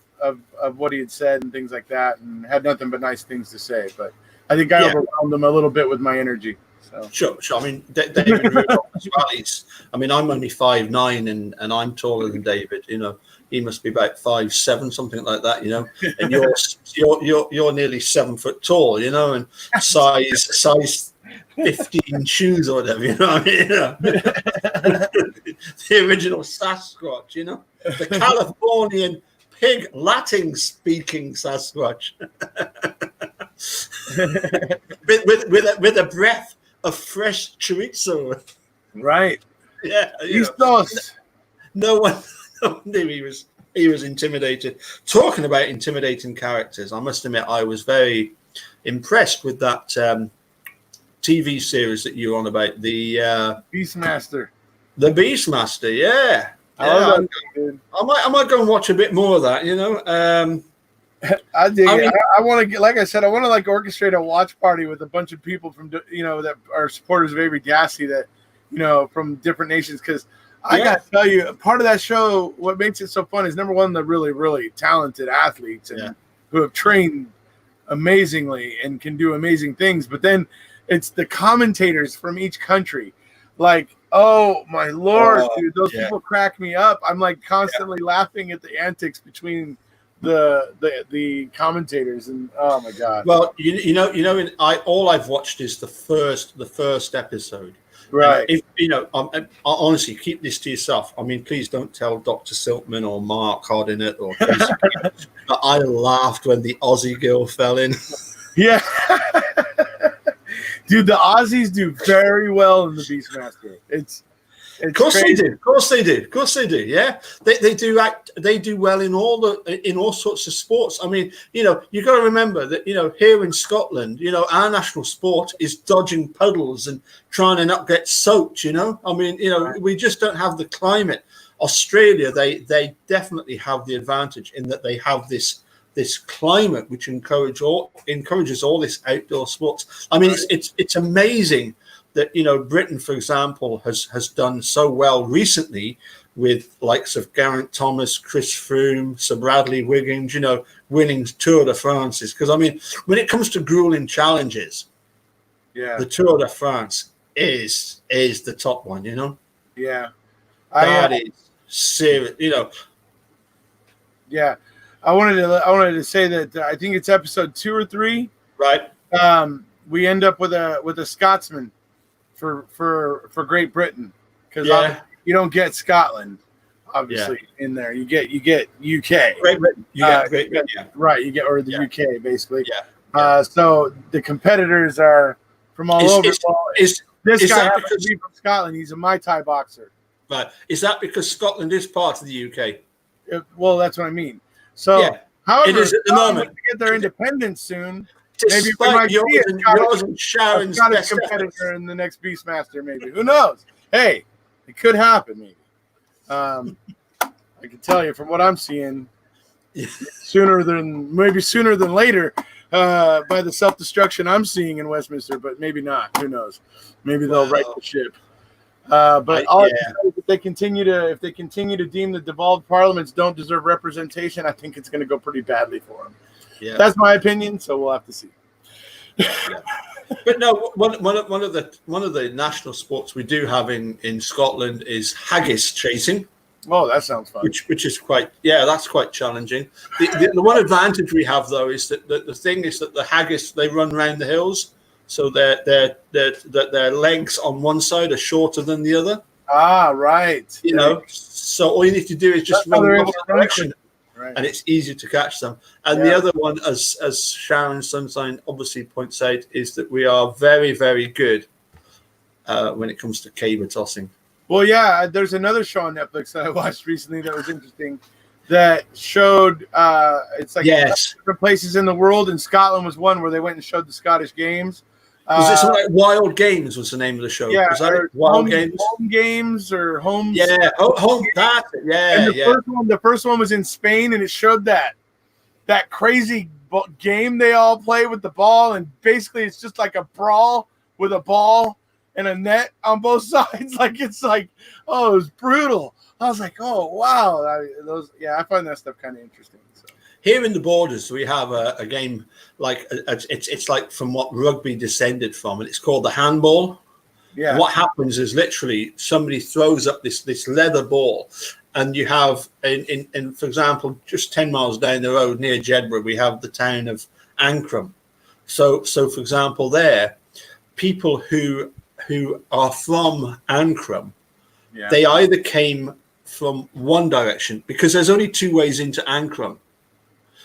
what he had said and things like that, and had nothing but nice things to say. But I think I overwhelmed him a little bit with my energy. So. Sure. I mean, David Rudolph as well. I'm only 5'9", and I'm taller than David. He must be about 5'7", something like that. And you're nearly 7 foot tall. And size 15 shoes or whatever. The original Sasquatch. The Californian pig Latin speaking Sasquatch. with a breath of fresh chorizo. Right. Yeah. No one knew he was intimidated. Talking about intimidating characters, I must admit I was very impressed with that TV series that you were on about, the Beastmaster. The Beastmaster, yeah. I love that, dude. I might go and watch a bit more of that, I dig it. I want to get, like I said, I want to orchestrate a watch party with a bunch of people from, that are supporters of Avery Dassey that, from different nations. Because I got to tell you, part of that show, what makes it so fun is, number one, the really, really talented athletes and who have trained amazingly and can do amazing things. But then it's the commentators from each country. Like, oh my Lord, dude, those people crack me up. I'm constantly laughing at the antics between the commentators, and oh my God. Well, all I've watched is the first episode. Right. Honestly, keep this to yourself. I mean, please don't tell Dr. Siltman or Mark Hardinett or Chris. But I laughed when the Aussie girl fell in. Yeah. Dude, the Aussies do very well in the Beastmaster. Of course crazy. They do. Of course they do. Yeah, they do well in all sorts of sports. I mean, you got to remember that here in Scotland, our national sport is dodging puddles and trying to not get soaked. I mean, we just don't have the climate. Australia, they definitely have the advantage in that they have this climate which encourages all this outdoor sports. I mean, it's amazing that Britain, for example, has done so well recently with likes of Geraint Thomas, Chris Froome, Sir Bradley Wiggins, winning Tour de France. Because I mean, when it comes to grueling challenges, the Tour de France is the top one. Yeah. That is serious. Yeah. I wanted to say that I think it's episode 2 or 3. Right. We end up with a Scotsman for Great Britain, because you don't get Scotland obviously in there. You get UK. Great Britain. You get Great Britain. Yeah. Right. You get the UK basically. Yeah. So the competitors are from all over. This guy happens to be from Scotland. He's a Muay Thai boxer. Right. Is that because Scotland is part of the UK? Well, that's what I mean. So, however, it is at the moment. To get their independence soon. Maybe we might see a Scottish competitor in the next Beastmaster. Maybe, who knows? Hey, it could happen. Maybe. I can tell you from what I'm seeing, sooner than later, by the self-destruction I'm seeing in Westminster, but maybe not. Who knows? Maybe they'll right the ship. But if they continue to deem the devolved parliaments don't deserve representation, I think it's going to go pretty badly for them. Yeah. That's my opinion, so we'll have to see. But no, one of the national sports we do have in Scotland is haggis chasing. Oh, that sounds fun. Which is that's quite challenging. The one advantage we have though is that the thing is that the haggis, they run around the hills, so their legs on one side are shorter than the other. Ah, right. So all you need to do is just run in one direction. Right. And it's easier to catch them. And the other one, as Sharon Sunshine obviously points out, is that we are very, very good when it comes to caber tossing. Well, yeah, there's another show on Netflix that I watched recently that was interesting that showed it's like different places in the world, and Scotland was one where they went and showed the Scottish games. Was it something like Wild Games was the name of the show? Yeah, was that Wild Games? Home Games or Home. Yeah, Home. That's it. Yeah, and the first one was in Spain, and it showed that crazy game they all play with the ball, and basically it's just like a brawl with a ball and a net on both sides. It was brutal. I was like, oh wow, I find that stuff kind of interesting. So. Here in the Borders, we have a game like it's like from what rugby descended from, and it's called the handball. Yeah. And what happens is literally somebody throws up this leather ball, and you have in for example, just 10 miles down the road near Jedburgh, we have the town of Ancram. So for example, there, people who are from Ancram, they either came from one direction, because there's only 2 ways into Ancram.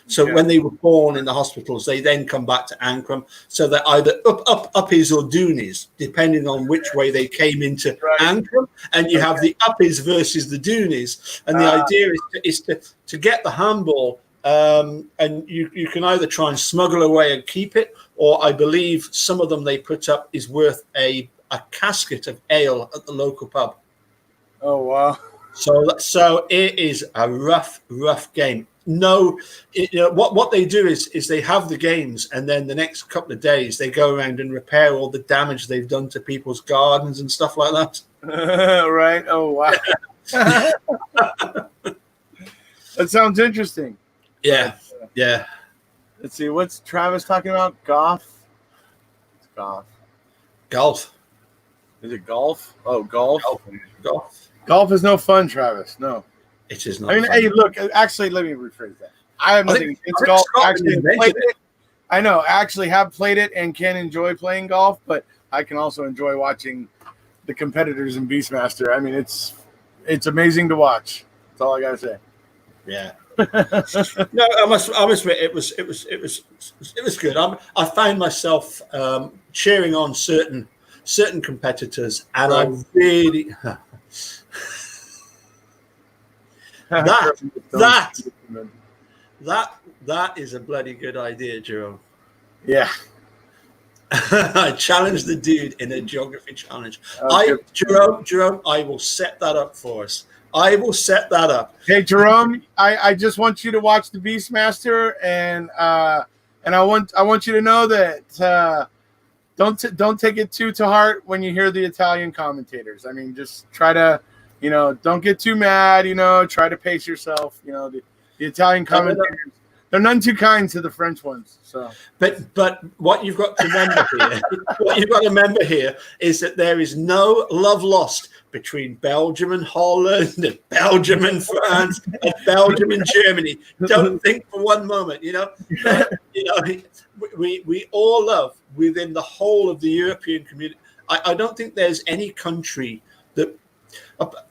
So when they were born in the hospitals, they then come back to Ancram. So they're either uppies or doonies, depending on which way they came into Ancram. And you have the uppies versus the doonies. And the idea is to get the handball, and you can either try and smuggle away and keep it, or I believe some of them they put up is worth a casket of ale at the local pub. Oh, wow. So it is a rough game. No, what they do is they have the games, and then the next couple of days they go around and repair all the damage they've done to people's gardens and stuff like that. Right. Oh, wow. That sounds interesting. Yeah. Let's see. What's Travis talking about? Golf? It's golf. Golf. Is it golf? Oh, golf. Golf. Golf is no fun, Travis. No. It is not. I mean, fun. Hey, look. Actually, let me rephrase that. I have nothing against golf. Actually, played it. I know. I actually have played it and can enjoy playing golf, but I can also enjoy watching the competitors in Beastmaster. I mean, it's amazing to watch. That's all I gotta say. Yeah. No, I must admit it was good. I found myself cheering on certain competitors, and I really. That is a bloody good idea, Jerome. Yeah. I challenged the dude in a geography challenge. Jerome, I will set that up for us. I will set that up. Hey, Jerome, I just want you to watch the Beastmaster, and I want you to know that don't take it too to heart when you hear the Italian commentators. I mean, just try to. Don't get too mad, try to pace yourself. The Italian commentators, they're none too kind to the French ones. So, but what you've got to remember here, is that there is no love lost between Belgium and Holland, and Belgium and France, and Belgium and Germany. Don't think for one moment, we all love within the whole of the European community. I don't think there's any country that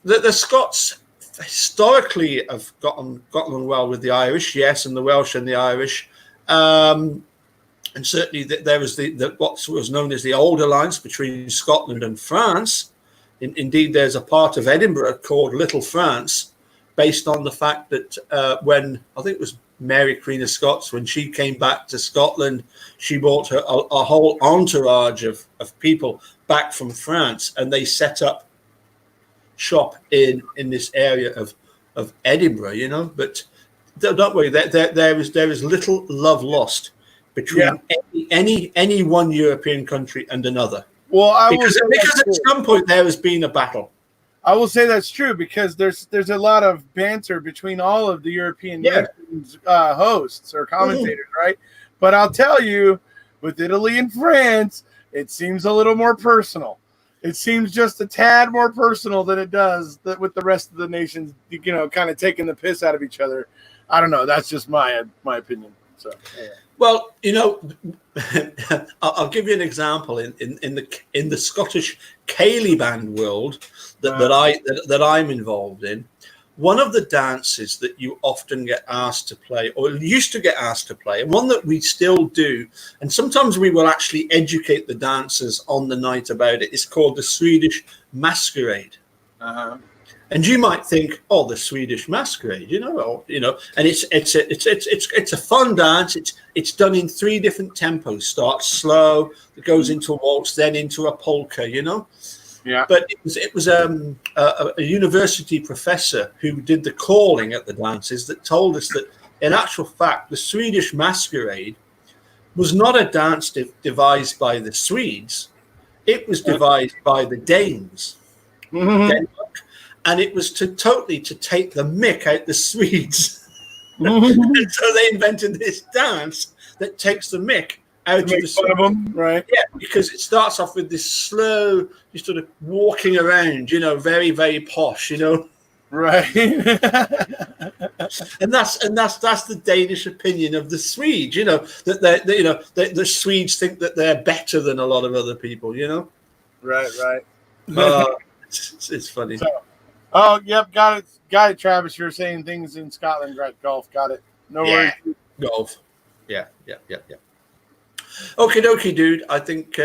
the Scots historically have gotten on well with the Irish, yes, and the Welsh and the Irish. And certainly there was what was known as the Old Alliance between Scotland and France. Indeed, there's a part of Edinburgh called Little France, based on the fact that when, I think it was Mary Queen of Scots, when she came back to Scotland, she brought her a whole entourage of people back from France, and they set up shop in this area of Edinburgh, but don't worry, there is little love lost between any one European country and another. Well, because at some point there has been a battle. I will say that's true, because there's a lot of banter between all of the European nations, hosts or commentators, right? But I'll tell you, with Italy and France, it seems a little more personal. It seems just a tad more personal than it does with the rest of the nations, kind of taking the piss out of each other. I don't know. That's just my opinion. So, yeah. Well, I'll give you an example in the Scottish ceilidh band world that I'm involved in. One of the dances that you often get asked to play, or used to get asked to play, and one that we still do, and sometimes we will actually educate the dancers on the night about it, is called the Swedish Masquerade. Uh-huh. And you might think, oh, the Swedish Masquerade, and it's a fun dance. It's done in 3 different tempos. Starts slow, it goes into a waltz, then into a polka, Yeah. But it was a university professor who did the calling at the dances that told us that, in actual fact, the Swedish Masquerade was not a dance devised by the Swedes. It was devised by the Danes. Mm-hmm. Denmark. And it was to take the mick out the Swedes. Mm-hmm. And so they invented this dance that takes the mick out of the fun of them, right? Yeah, because it starts off with this slow, just sort of walking around, very, very posh, Right. and that's the Danish opinion of the Swedes, that the Swedes think that they're better than a lot of other people, Right. It's funny. So, yep, got it, Travis. You're saying things in Scotland, right? Golf, got it. No worries. Golf. Yeah. Okie dokie, dude. I think,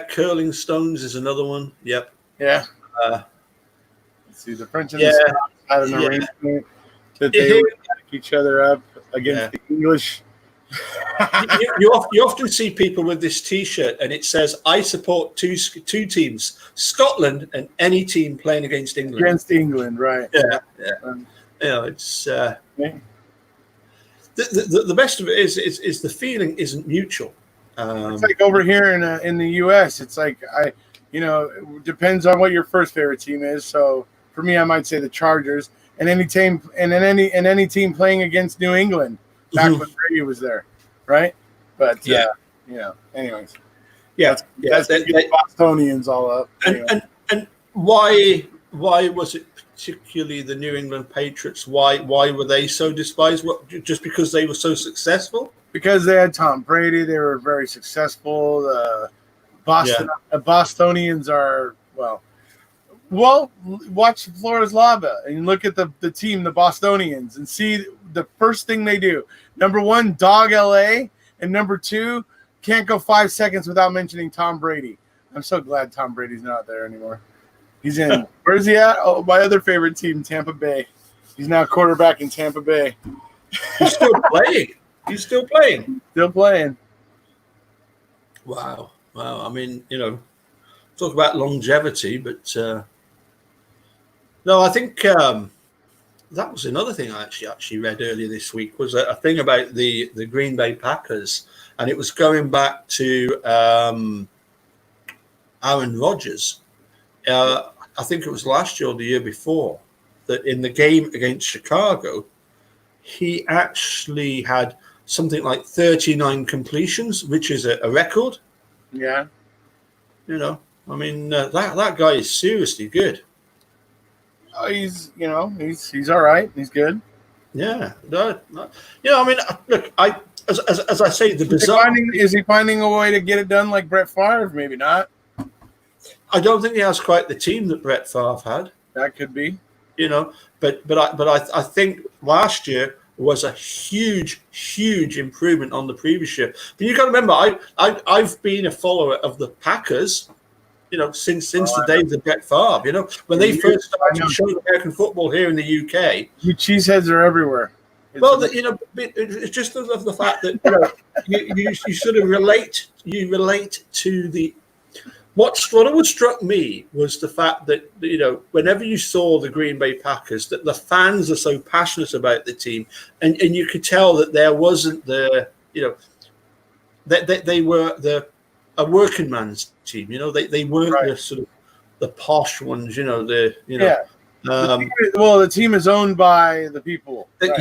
curling stones is another one. Yep. Yeah. Let's see, the French and the Scots had an arrangement that they would back each other up against the English. you often see people with this T-shirt, and it says, "I support two teams: Scotland and any team playing against England." Against England, right? Yeah. It's the best of it is the feeling isn't mutual. It's like over here in the U.S. It's like it depends on what your first favorite team is. So for me, I might say the Chargers, and any team team playing against New England back when Brady was there, right? But anyways, that's the Bostonians all up. Anyway. And why was it particularly the New England Patriots? Why were they so despised? What, just because they were so successful? Because they had Tom Brady, they were very successful. The Bostonians are well, watch Florida's Lava and look at the team, the Bostonians, and see the first thing they do. Number 1, dog LA, and number 2, can't go 5 seconds without mentioning Tom Brady. I'm so glad Tom Brady's not there anymore. He's in. Where's he at? Oh, my other favorite team, Tampa Bay. He's now quarterback in Tampa Bay. He's still playing. Still playing. Wow. I mean, talk about longevity, but no, I think that was another thing I actually read earlier this week, was a thing about the Green Bay Packers, and it was going back to Aaron Rodgers. I think it was last year or the year before, that in the game against Chicago, he actually had something like 39 completions, which is a record. Yeah. You know, I mean, that guy is seriously good. He's he's all right. He's good. Yeah. I mean, look, as I say, the Is he, bizarre. is he finding a way to get it done like Brett Favre? Maybe not. I don't think he has quite the team that Brett Favre had. That could be. You know, but I think last year was a huge improvement on the previous year. But you got to remember, I've been a follower of the Packers, you know, since the days of Brett Favre. You know, when they first started showing American football here in the UK. You cheeseheads are everywhere. It's just the fact that you sort of relate to the. What always struck me was the fact that, you know, whenever you saw the Green Bay Packers, that the fans are so passionate about the team, and you could tell that there wasn't they were a working man's team. You know, they weren't the sort of the posh ones. You know, the team is owned by the people. Right.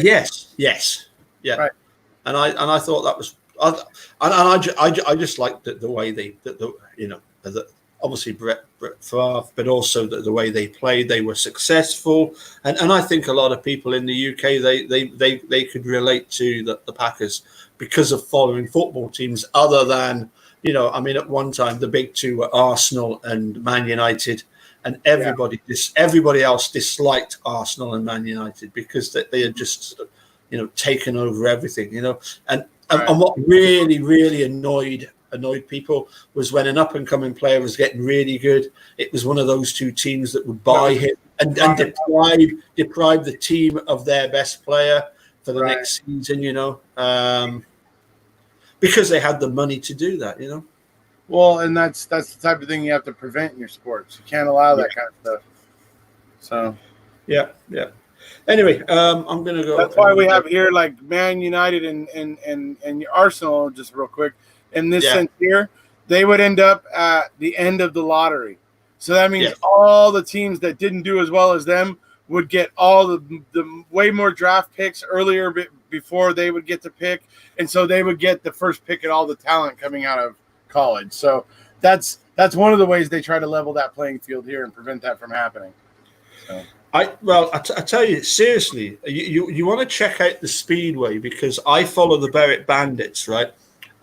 Yes, yeah. Right. And I thought that was, I just liked the way they obviously Brett Favre, but also the way they played. They were successful, and I think a lot of people in the UK they could relate to the Packers because of following football teams other than, you know, I mean, at one time the big two were Arsenal and Man United, and everybody else disliked Arsenal and Man United because they had just sort of, you know, taken over everything, you know, and what really annoyed people was when an up-and-coming player was getting really good, it was one of those two teams that would buy him and deprive the team of their best player for the next season, you know, because they had the money to do that, you know. Well, and that's the type of thing you have to prevent in your sports. You can't allow that kind of stuff. So, yeah. Anyway, I'm going to go. That's why we have here like Man United and Arsenal, just real quick. In this sense here, they would end up at the end of the lottery. So that means all the teams that didn't do as well as them would get all the way more draft picks earlier before they would get to pick. And so they would get the first pick at all the talent coming out of college. So that's one of the ways they try to level that playing field here and prevent that from happening. So. I tell you, seriously, you want to check out the Speedway because I follow the Berwick Bandits, right?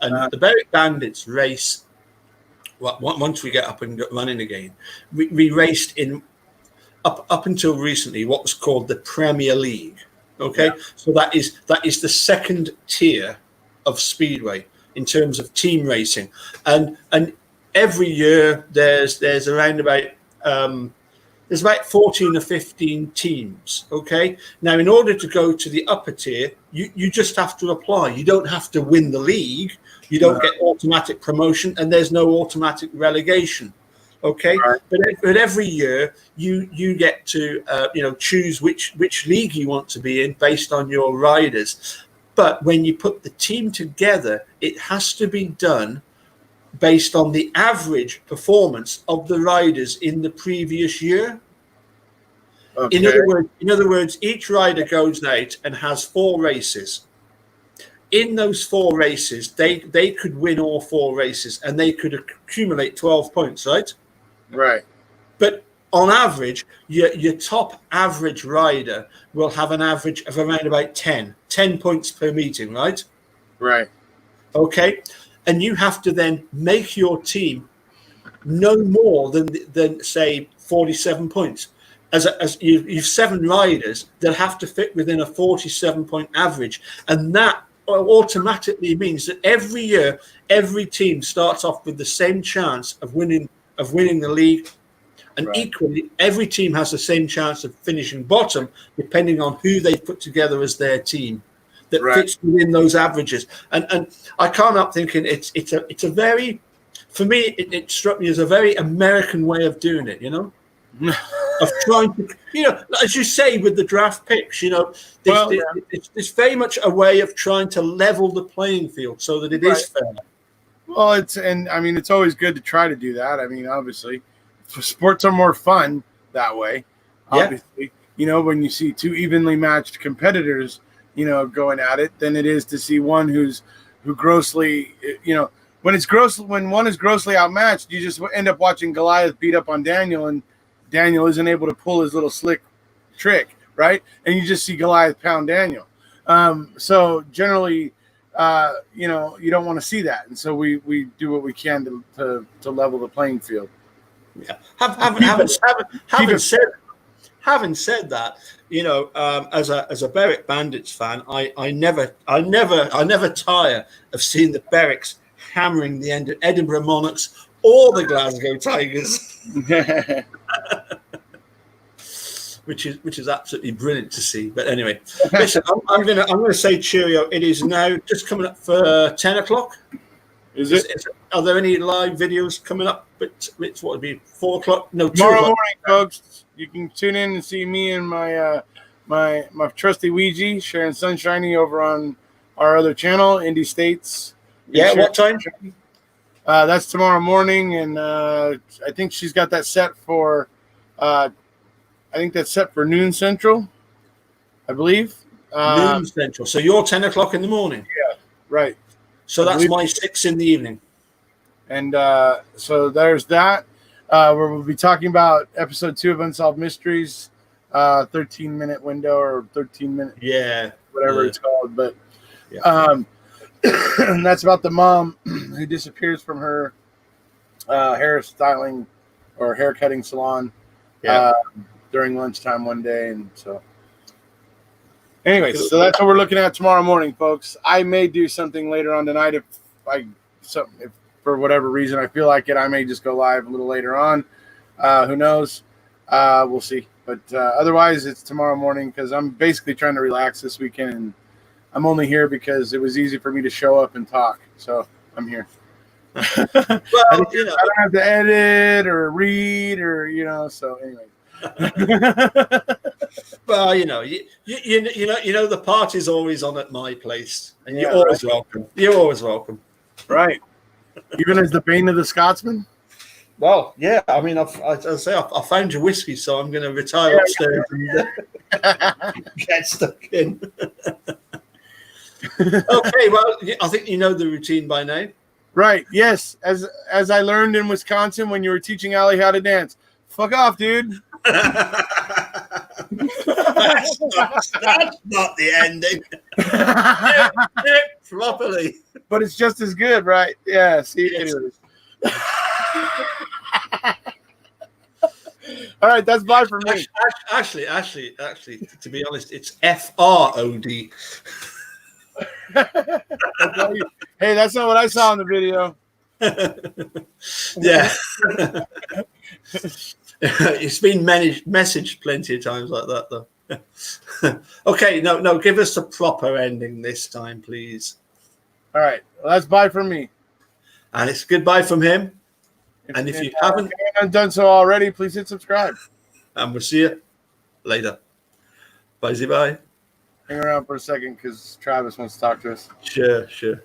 And the Berwick Bandits race. Well, once we get up and running again, we raced in up until recently what was called the Premier League. Okay, so that is the second tier of Speedway in terms of team racing, and every year there's around about there's about 14 or 15 teams. Okay, now in order to go to the upper tier, you just have to apply. You don't have to win the league. You don't get automatic promotion, and there's no automatic relegation. Okay, but every year you get to choose which league you want to be in based on your riders. But when you put the team together, it has to be done based on the average performance of the riders in the previous year. Okay. In other words, each rider goes out and has 4 races. In those 4 races, they could win all 4 races and they could accumulate 12 points, right? Right. But on average, your top average rider will have an average of around about 10 points per meeting, right? Right. Okay. And you have to then make your team no more than say 47 points. As you've 7 riders that have to fit within a 47-point average, and that automatically means that every year every team starts off with the same chance of winning the league, and equally every team has the same chance of finishing bottom depending on who they put together as their team that fits within those averages. And I can't help thinking it's a very, for me it struck me as a very American way of doing it, you know. Of trying to, as you say with the draft picks, it's very much a way of trying to level the playing field so that it is fair. Well, it's always good to try to do that. I mean, obviously, sports are more fun that way. Obviously, when you see 2 evenly matched competitors, going at it than it is to see one who grossly, when one is grossly outmatched, you just end up watching Goliath beat up on Daniel, and Daniel isn't able to pull his little slick trick, right? And you just see Goliath pound Daniel. So generally, you don't want to see that, and so we do what we can to level the playing field. Yeah. Having said that, as a Berwick Bandits fan, I never tire of seeing the Berwicks hammering the Edinburgh Monarchs or the Glasgow Tigers, which is absolutely brilliant to see. But anyway, listen, I'm gonna say cheerio. It is now just coming up for 10 o'clock. Are there any live videos coming up? But it's what would be 4 o'clock? No, 2 tomorrow o'clock. morning, folks. You can tune in and see me and my my trusty Ouija sharing Sunshiny over on our other channel, Indie States. Yeah, what time? That's tomorrow morning, and I think she's got that set for. I think that's set for noon Central, I believe. Noon Central. So you're 10 o'clock in the morning. Yeah, right. So that's my 6 in the evening. And so there's that. Where we'll be talking about episode 2 of Unsolved Mysteries, 13-minute window or 13-minute, whatever it's called. But and that's about the mom who disappears from her hairstyling or haircutting salon during lunchtime one day. And so, anyways, so that's what we're looking at tomorrow morning, folks. I may do something later on tonight if for whatever reason I feel like it. I may just go live a little later on. Who knows? We'll see. But otherwise, it's tomorrow morning because I'm basically trying to relax this weekend. And I'm only here because it was easy for me to show up and talk. So I'm here. Well, I don't have to edit or read or, so anyway. Well, you know the party's always on at my place, and you're always welcome. You're always welcome. Right. Even as the bane of the Scotsman? Well, yeah. I mean, I found your whiskey, so I'm going to retire upstairs and get stuck in. Okay. Well, I think you know the routine by now. Right. Yes. As I learned in Wisconsin when you were teaching Allie how to dance. Fuck off, dude. That's not the ending. Properly. But it's just as good, right? Yeah. See, anyways. All right, that's bye for me. Actually, to be honest, it's FROD. Hey, that's not what I saw in the video. Yeah. It's been messaged plenty of times like that, though. Okay, no, give us the proper ending this time, please. All right, well, that's bye from me. And it's goodbye from him. And if you haven't done so already, please hit subscribe. And we'll see you later. Bye. Hang around for a second because Travis wants to talk to us. Sure.